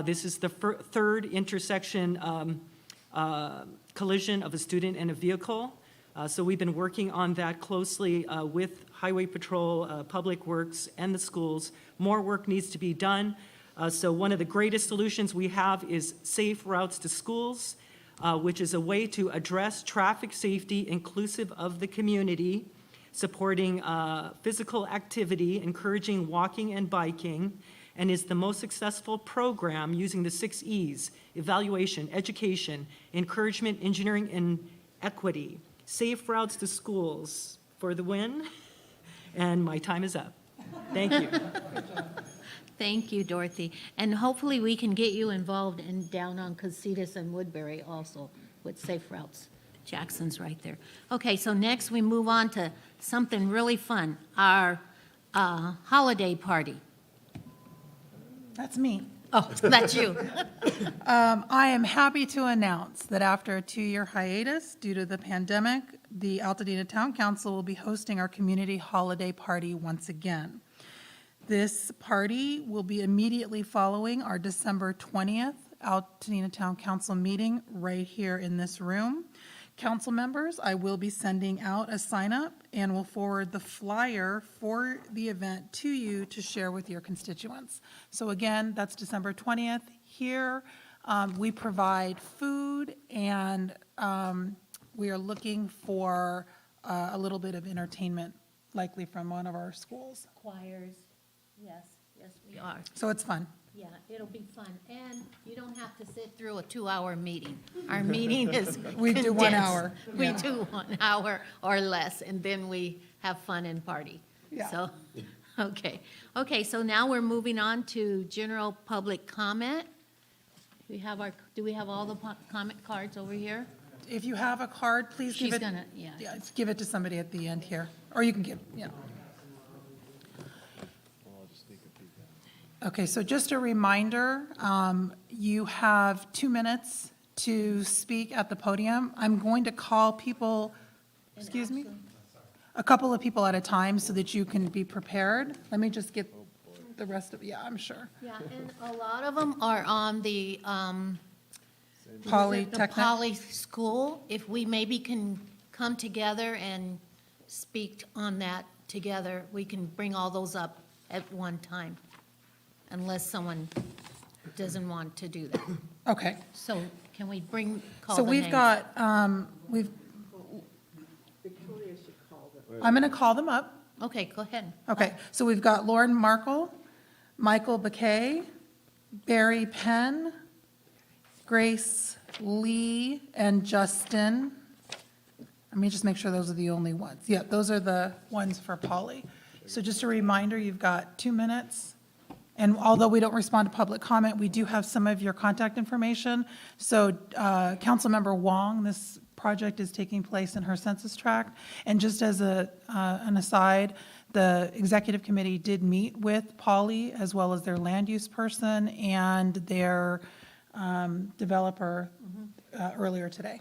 Speaker 4: This is the third intersection collision of a student and a vehicle. So we've been working on that closely with Highway Patrol, Public Works, and the schools. More work needs to be done. So one of the greatest solutions we have is safe routes to schools, which is a way to address traffic safety inclusive of the community, supporting physical activity, encouraging walking and biking, and is the most successful program using the 6 E's: evaluation, education, encouragement, engineering, and equity. Safe routes to schools for the win. And my time is up. Thank you.
Speaker 1: Thank you, Dorothy. And hopefully we can get you involved down on Casitas and Woodbury also with safe routes. Jackson's right there. Okay, so next we move on to something really fun, our holiday party.
Speaker 5: That's me.
Speaker 1: Oh, that's you.
Speaker 5: I am happy to announce that after a 2-year hiatus due to the pandemic, the Altadena Town Council will be hosting our community holiday party once again. This party will be immediately following our December 20th Altadena Town Council meeting right here in this room. Council members, I will be sending out a sign-up and will forward the flyer for the event to you to share with your constituents. So again, that's December 20th here. We provide food, and we are looking for a little bit of entertainment, likely from one of our schools.
Speaker 1: Choirs, yes, we are.
Speaker 5: So it's fun.
Speaker 1: Yeah, it'll be fun, and you don't have to sit through a 2-hour meeting. Our meeting is
Speaker 5: We do 1
Speaker 1: condensed.
Speaker 5: hour,
Speaker 1: We
Speaker 5: yeah.
Speaker 1: do 1 hour or less, and then we have fun and party.
Speaker 5: Yeah.
Speaker 1: So, okay, so now we're moving on to general public comment. Do we have all the comment cards over here?
Speaker 5: If you have a card, please give
Speaker 1: She's
Speaker 5: it.
Speaker 1: gonna, yeah.
Speaker 5: Give it to somebody at the end here, or you can give, yeah. Okay, so just a reminder, you have 2 minutes to speak at the podium. I'm going to call people, excuse me, a couple of people at a time so that you can be prepared. Let me just get the rest of, yeah, I'm sure.
Speaker 1: Yeah, and a lot of them are on the,
Speaker 5: Polytechnic?
Speaker 1: The Poly School. If we maybe can come together and speak on that together, we can bring all those up at one time, unless someone doesn't want to do that.
Speaker 5: Okay.
Speaker 1: So can we call
Speaker 5: So
Speaker 1: the
Speaker 5: we've
Speaker 1: names?
Speaker 5: got, I'm going to call them up.
Speaker 1: Okay, go ahead.
Speaker 5: Okay, so we've got Lauren Markle, Michael Bakay, Barry Penn, Grace Lee, and Justin. Let me just make sure those are the only ones. Yeah, those are the ones for Polly. So just a reminder, you've got 2 minutes. And although we don't respond to public comment, we do have some of your contact information. So Councilmember Wong, this project is taking place in her census tract. And just as an aside, the executive committee did meet with Polly as well as their land use person and their developer earlier today.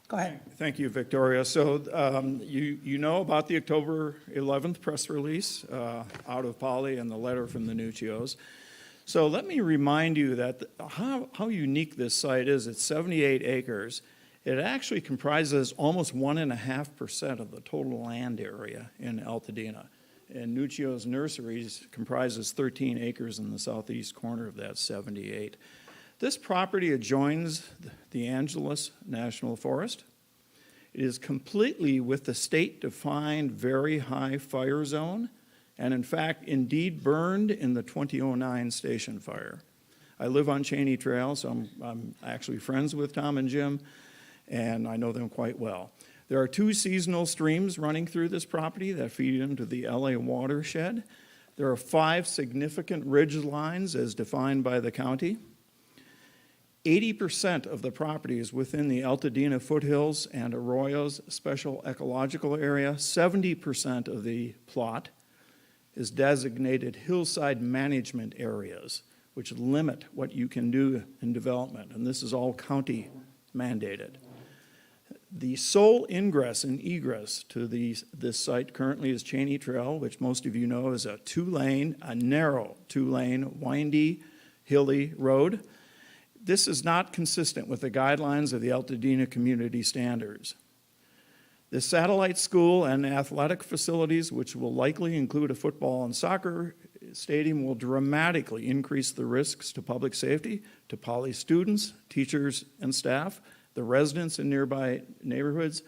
Speaker 5: Go ahead.
Speaker 3: Thank you, Victoria. So you know about the October 11th press release out of Polly and the letter from the Nuccios. So let me remind you that how unique this site is. It's 78 acres. It actually comprises almost 1.5% of the total land area in Altadena. And Nuccio's Nurseries comprises 13 acres in the southeast corner of that 78. This property adjoins the Angeles National Forest. It is completely with the state-defined very high fire zone, and in fact, indeed burned in the 2009 station fire. I live on Cheney Trail, so I'm actually friends with Tom and Jim, and I know them quite well. There are 2 seasonal streams running through this property that feed into the LA watershed. There are 5 significant ridge lines as defined by the county. 80% of the property is within the Altadena foothills and Arroyo's special ecological area. 70% of the plot is designated hillside management areas, which limit what you can do in development, and this is all county mandated. The sole ingress and egress to this site currently is Cheney Trail, which most of you know is a narrow two-lane, windy, hilly road. This is not consistent with the guidelines of the Altadena community standards. The satellite school and athletic facilities, which will likely include a football and soccer stadium, will dramatically increase the risks to public safety, to Poly students, teachers, and staff, the residents in nearby neighborhoods,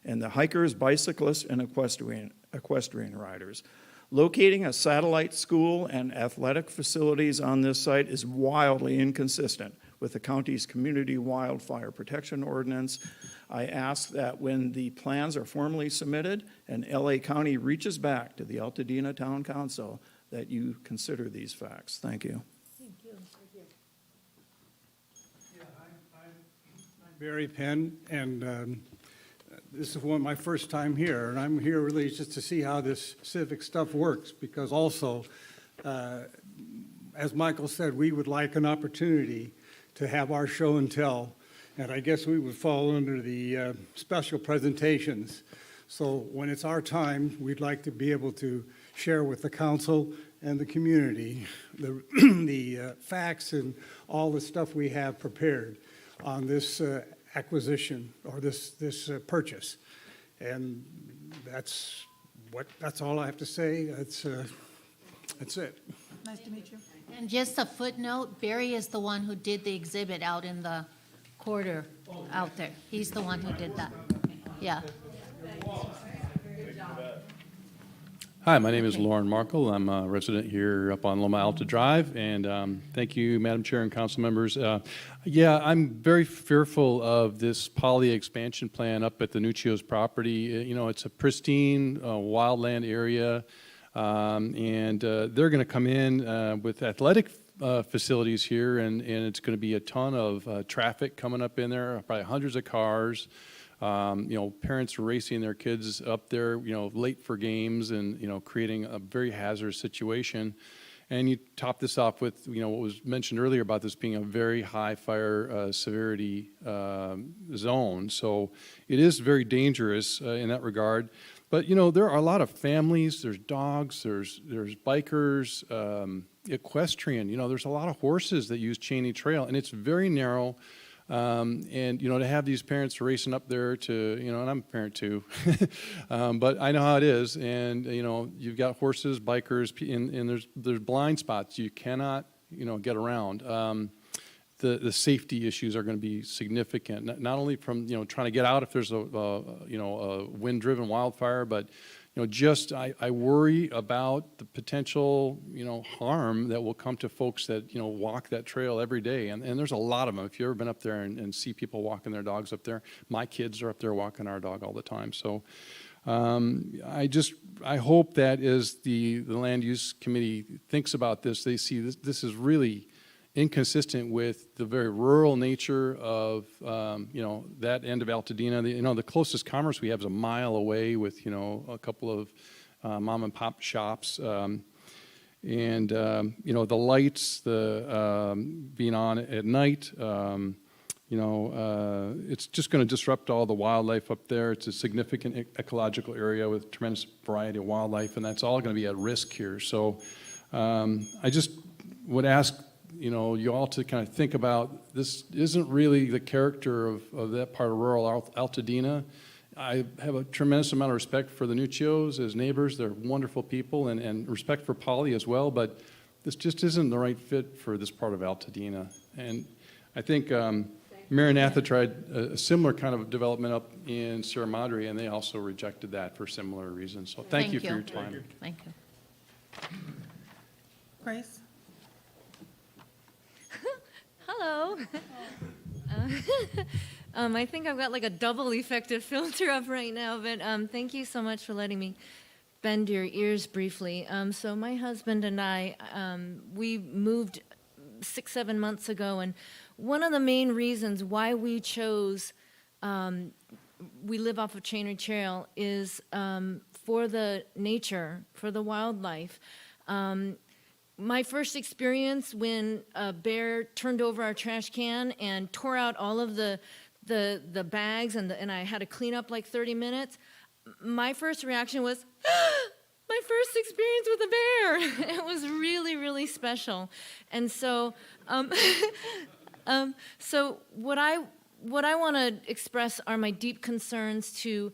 Speaker 3: and the hikers, bicyclists, and equestrian riders. Locating a satellite school and athletic facilities on this site is wildly inconsistent with the county's community wildfire protection ordinance. I ask that when the plans are formally submitted and LA County reaches back to the Altadena Town Council, that you consider these facts. Thank you.
Speaker 1: Thank you.
Speaker 13: I'm Barry Penn, and this is my first time here, and I'm here really just to see how this civic stuff works, because also, as Michael said, we would like an opportunity to have our show and tell, and I guess we would fall under the special presentations. So when it's our time, we'd like to be able to share with the council and the community the facts and all the stuff we have prepared on this acquisition or this purchase. And that's all I have to say. That's it.
Speaker 5: Nice to meet you.
Speaker 1: And just a footnote, Barry is the one who did the exhibit out in the corridor out there. He's the one who did that. Yeah.
Speaker 22: Hi, my name is Lauren Markle. I'm a resident here up on Loma Alta Drive, and thank you, Madam Chair and council members. Yeah, I'm very fearful of this poly expansion plan up at the Nuccio's property. You know, it's a pristine wildland area, and they're going to come in with athletic facilities here, and it's going to be a ton of traffic coming up in there, probably hundreds of cars. You know, parents racing their kids up there, you know, late for games and, you know, creating a very hazardous situation. And you top this off with, you know, what was mentioned earlier about this being a very high fire severity zone. So it is very dangerous in that regard. But, you know, there are a lot of families, there's dogs, there's bikers, equestrian, you know, there's a lot of horses that use Cheney Trail, and it's very narrow. And, to have these parents racing up there to, and I'm a parent too, but I know how it is. And, you've got horses, bikers, and there's blind spots you cannot, get around. The safety issues are going to be significant, not only from, trying to get out if there's a wind-driven wildfire, but, I worry about the potential, harm that will come to folks that, walk that trail every day. And there's a lot of them. If you've ever been up there and see people walking their dogs up there, my kids are up there walking our dog all the time. So I hope that as the land use committee thinks about this, they see this is really inconsistent with the very rural nature of, that end of Altadena. The closest commerce we have is a mile away with, a couple of mom and pop shops. The lights, being on at night, it's just going to disrupt all the wildlife up there. It's a significant ecological area with tremendous variety of wildlife, and that's all going to be at risk here. So I just would ask you all to kind of think about this isn't really the character of that part of rural Altadena. I have a tremendous amount of respect for the Nuccios as neighbors. They're wonderful people, and respect for Polly as well, but this just isn't the right fit for this part of Altadena. And I think Maranatha tried a similar kind of development up in Sierra Madre, and they also rejected that for similar reasons. So thank you for your time.
Speaker 1: Thank you.
Speaker 5: Grace?
Speaker 8: Hello. I think I've got like a double effective filter up right now, but thank you so much for letting me bend your ears briefly. So my husband and I, we moved 6-7 months ago, and one of the main reasons why we chose, we live off of Chanery Trail, is for the nature, for the wildlife. My first experience when a bear turned over our trash can and tore out all of the bags, and I had to clean up like 30 minutes, my first reaction was, my first experience with a bear. It was really, really special. And so, so what I want to express are my deep concerns to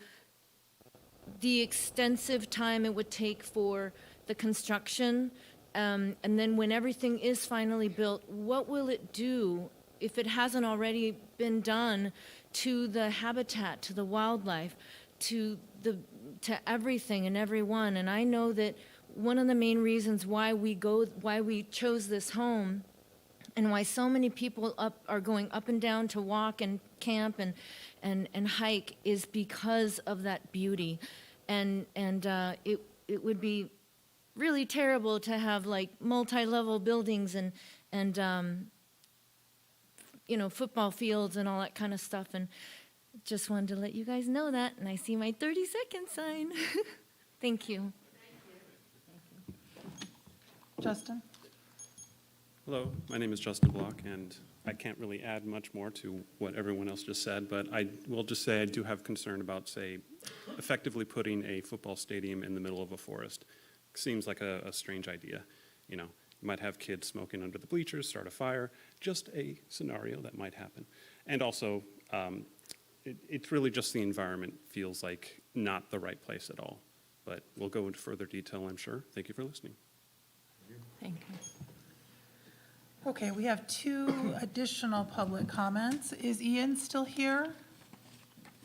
Speaker 8: the extensive time it would take for the construction. And then when everything is finally built, what will it do, if it hasn't already been done, to the habitat, to the wildlife, to everything and everyone? And I know that one of the main reasons why we chose this home, and why so many people are going up and down to walk and camp and hike, is because of that beauty. And it would be really terrible to have like multi-level buildings and football fields and all that kind of stuff. And just wanted to let you guys know that. And I see my 30-second sign. Thank you.
Speaker 5: Justin?
Speaker 9: Hello, my name is Justin Block, and I can't really add much more to what everyone else just said, but I will just say I do have concern about, say, effectively putting a football stadium in the middle of a forest. Seems like a strange idea. You might have kids smoking under the bleachers, start a fire, just a scenario that might happen. And also, it's really just the environment feels like not the right place at all. But we'll go into further detail, I'm sure. Thank you for listening.
Speaker 1: Thank you.
Speaker 5: Okay, we have 2 additional public comments. Is Ian still here?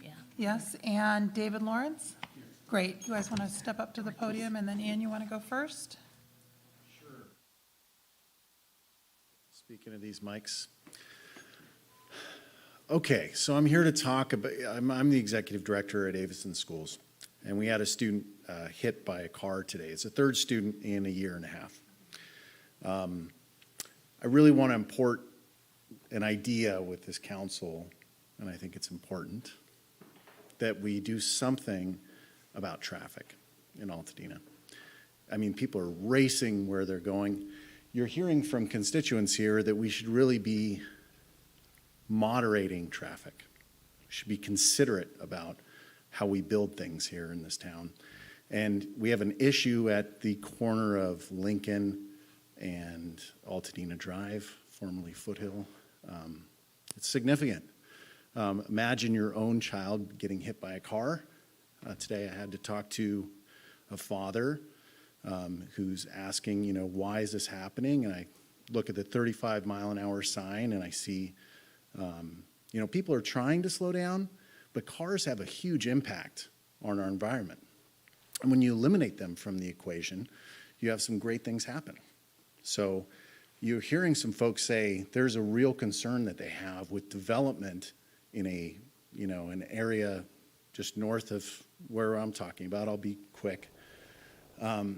Speaker 1: Yeah.
Speaker 5: Yes, and David Lawrence? Great. You guys want to step up to the podium, and then Ian, you want to go first?
Speaker 23: Sure. Speaking of these mics. Okay, so I'm here to talk about, I'm the executive director at Avison Schools, and we had a student hit by a car today. It's a 3rd student in a year and a half. I really want to import an idea with this council, and I think it's important, that we do something about traffic in Altadena. I mean, people are racing where they're going. You're hearing from constituents here that we should really be moderating traffic. We should be considerate about how we build things here in this town. And we have an issue at the corner of Lincoln and Altadena Drive, formerly Foothill. It's significant. Imagine your own child getting hit by a car. Today I had to talk to a father who's asking, why is this happening? And I look at the 35-mile-an-hour sign and I see, people are trying to slow down, but cars have a huge impact on our environment. And when you eliminate them from the equation, you have some great things happen. So you're hearing some folks say there's a real concern that they have with development in an area just north of where I'm talking about. I'll be quick. I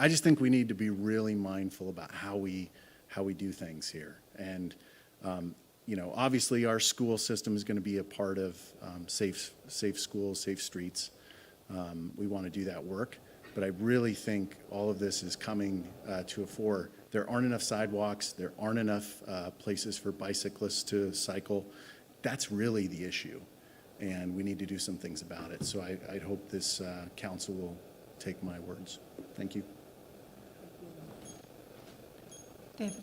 Speaker 23: just think we need to be really mindful about how we do things here. And obviously our school system is going to be a part of safe schools, safe streets. We want to do that work, but I really think all of this is coming to a fore. There aren't enough sidewalks. There aren't enough places for bicyclists to cycle. That's really the issue, and we need to do some things about it. So I hope this council will take my words. Thank you.
Speaker 5: David.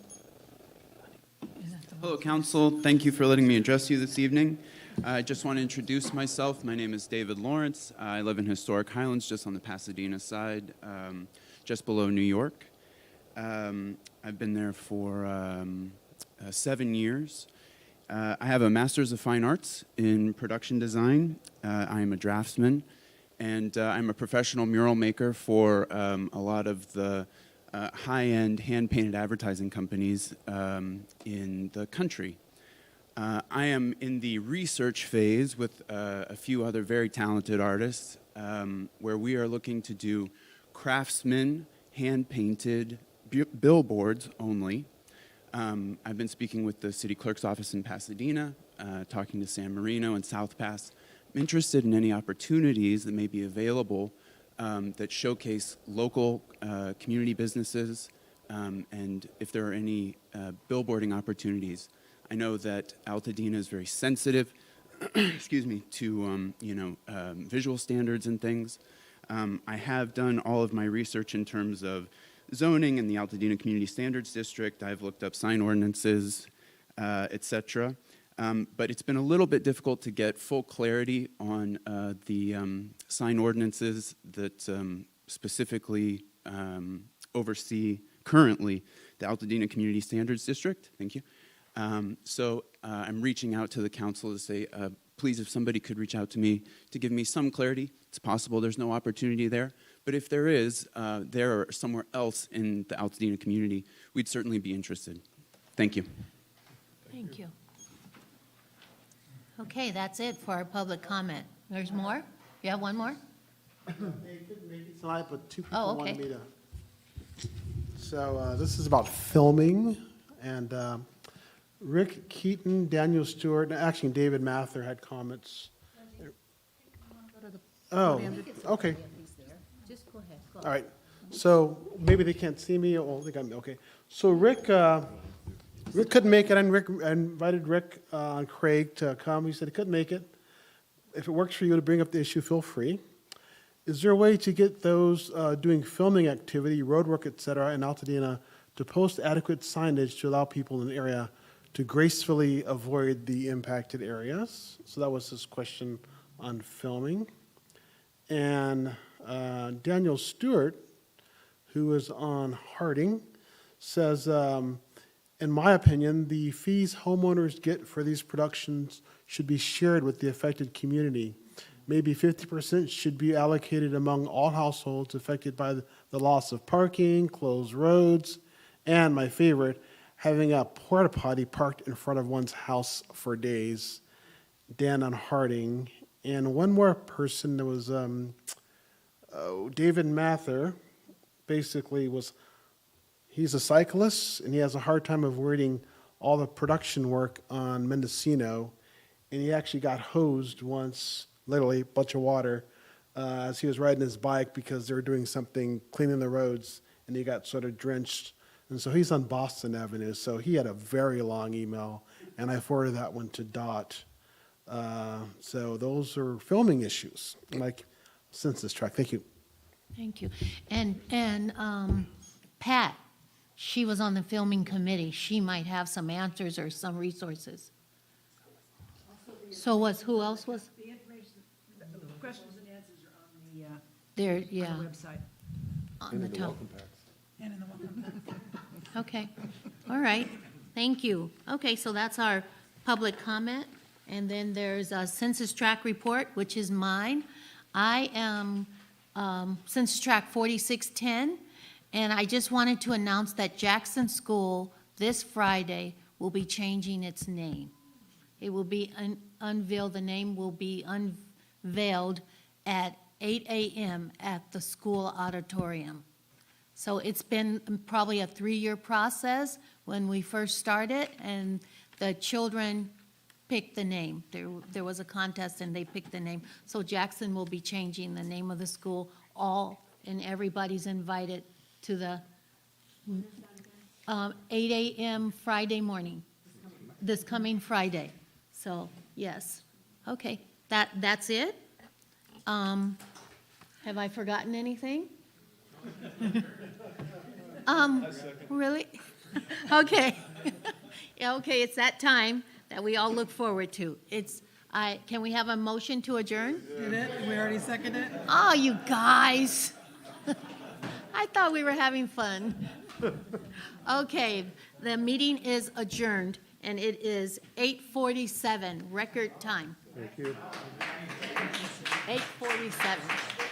Speaker 7: Hello, Council. Thank you for letting me address you this evening. I just want to introduce myself. My name is David Lawrence. I live in Historic Highlands, just on the Pasadena side, just below New York. I've been there for 7 years. I have a Master's of Fine Arts in Production Design. I am a draftsman, and I'm a professional mural maker for a lot of the high-end hand-painted advertising companies in the country. I am in the research phase with a few other very talented artists where we are looking to do craftsman, hand-painted billboards only. I've been speaking with the city clerk's office in Pasadena, talking to San Marino and South Pass. I'm interested in any opportunities that may be available that showcase local community businesses, and if there are any billboarding opportunities. I know that Altadena is very sensitive, excuse me, to visual standards and things. I have done all of my research in terms of zoning in the Altadena Community Standards District. I've looked up sign ordinances, etc. But it's been a little bit difficult to get full clarity on the sign ordinances that specifically oversee currently the Altadena Community Standards District. Thank you. So I'm reaching out to the council to say, please, if somebody could reach out to me to give me some clarity. It's possible there's no opportunity there, but if there is, there or somewhere else in the Altadena community, we'd certainly be interested. Thank you.
Speaker 1: Thank you. Okay, that's it for our public comment. There's more? You have one more?
Speaker 10: They couldn't make it tonight, but two people
Speaker 1: Oh, okay.
Speaker 10: wanted me to. So this is about filming, and Rick Keaton, Daniel Stewart, actually David Mather had comments. Oh, okay.
Speaker 1: Just go ahead. Go.
Speaker 10: All right. So maybe they can't see me. Oh, they got me. Okay. So Rick couldn't make it, and I invited Rick and Craig to come. He said he couldn't make it. If it works for you to bring up the issue, feel free. Is there a way to get those doing filming activity, road work, et cetera, in Altadena to post adequate signage to allow people in the area to gracefully avoid the impacted areas? So that was his question on filming. And Daniel Stewart, who is on Harding, says, in my opinion, the fees homeowners get for these productions should be shared with the affected community. Maybe 50% should be allocated among all households affected by the loss of parking, closed roads, and my favorite, having a porta potty parked in front of one's house for days. Dan on Harding. And one more person, there was David Mather, basically he's a cyclist, and he has a hard time avoiding all the production work on Mendocino, and he actually got hosed once, literally, a bunch of water, as he was riding his bike because they were doing something, cleaning the roads, and he got sort of drenched. And so he's on Boston Avenue, so he had a very long email, and I forwarded that one to Dot. So those are filming issues, like census tract. Thank you.
Speaker 1: Thank you. And Pat, She was on the filming committee. She might have some answers or some resources. So who else was?
Speaker 11: The information, the questions and answers are on the,
Speaker 1: There, yeah.
Speaker 11: on the website.
Speaker 1: On the top.
Speaker 5: And in the welcome pack.
Speaker 1: Okay, all right, thank you. Okay, so that's our public comment, and then there's a census tract report, which is mine. I am Census Tract 4610, and I just wanted to announce that Jackson School this Friday will be changing its name. It will be unveiled, the name will be unveiled at 8 a.m. at the school auditorium. So it's been probably a 3-year process when we first started, and the children picked the name. There was a contest, and they picked the name. So Jackson will be changing the name of the school, and everybody's invited to the 8 a.m. Friday morning, this coming Friday. So, yes. Okay, that's it. Have I forgotten anything? Really? Okay. Yeah, okay, it's that time that we all look forward to. Can we have a motion to adjourn?
Speaker 5: Did it? We already seconded it?
Speaker 1: Oh, you guys. I thought we were having fun. Okay, the meeting is adjourned, and it is 8:47, record time.
Speaker 6: Thank you.
Speaker 1: 8:47.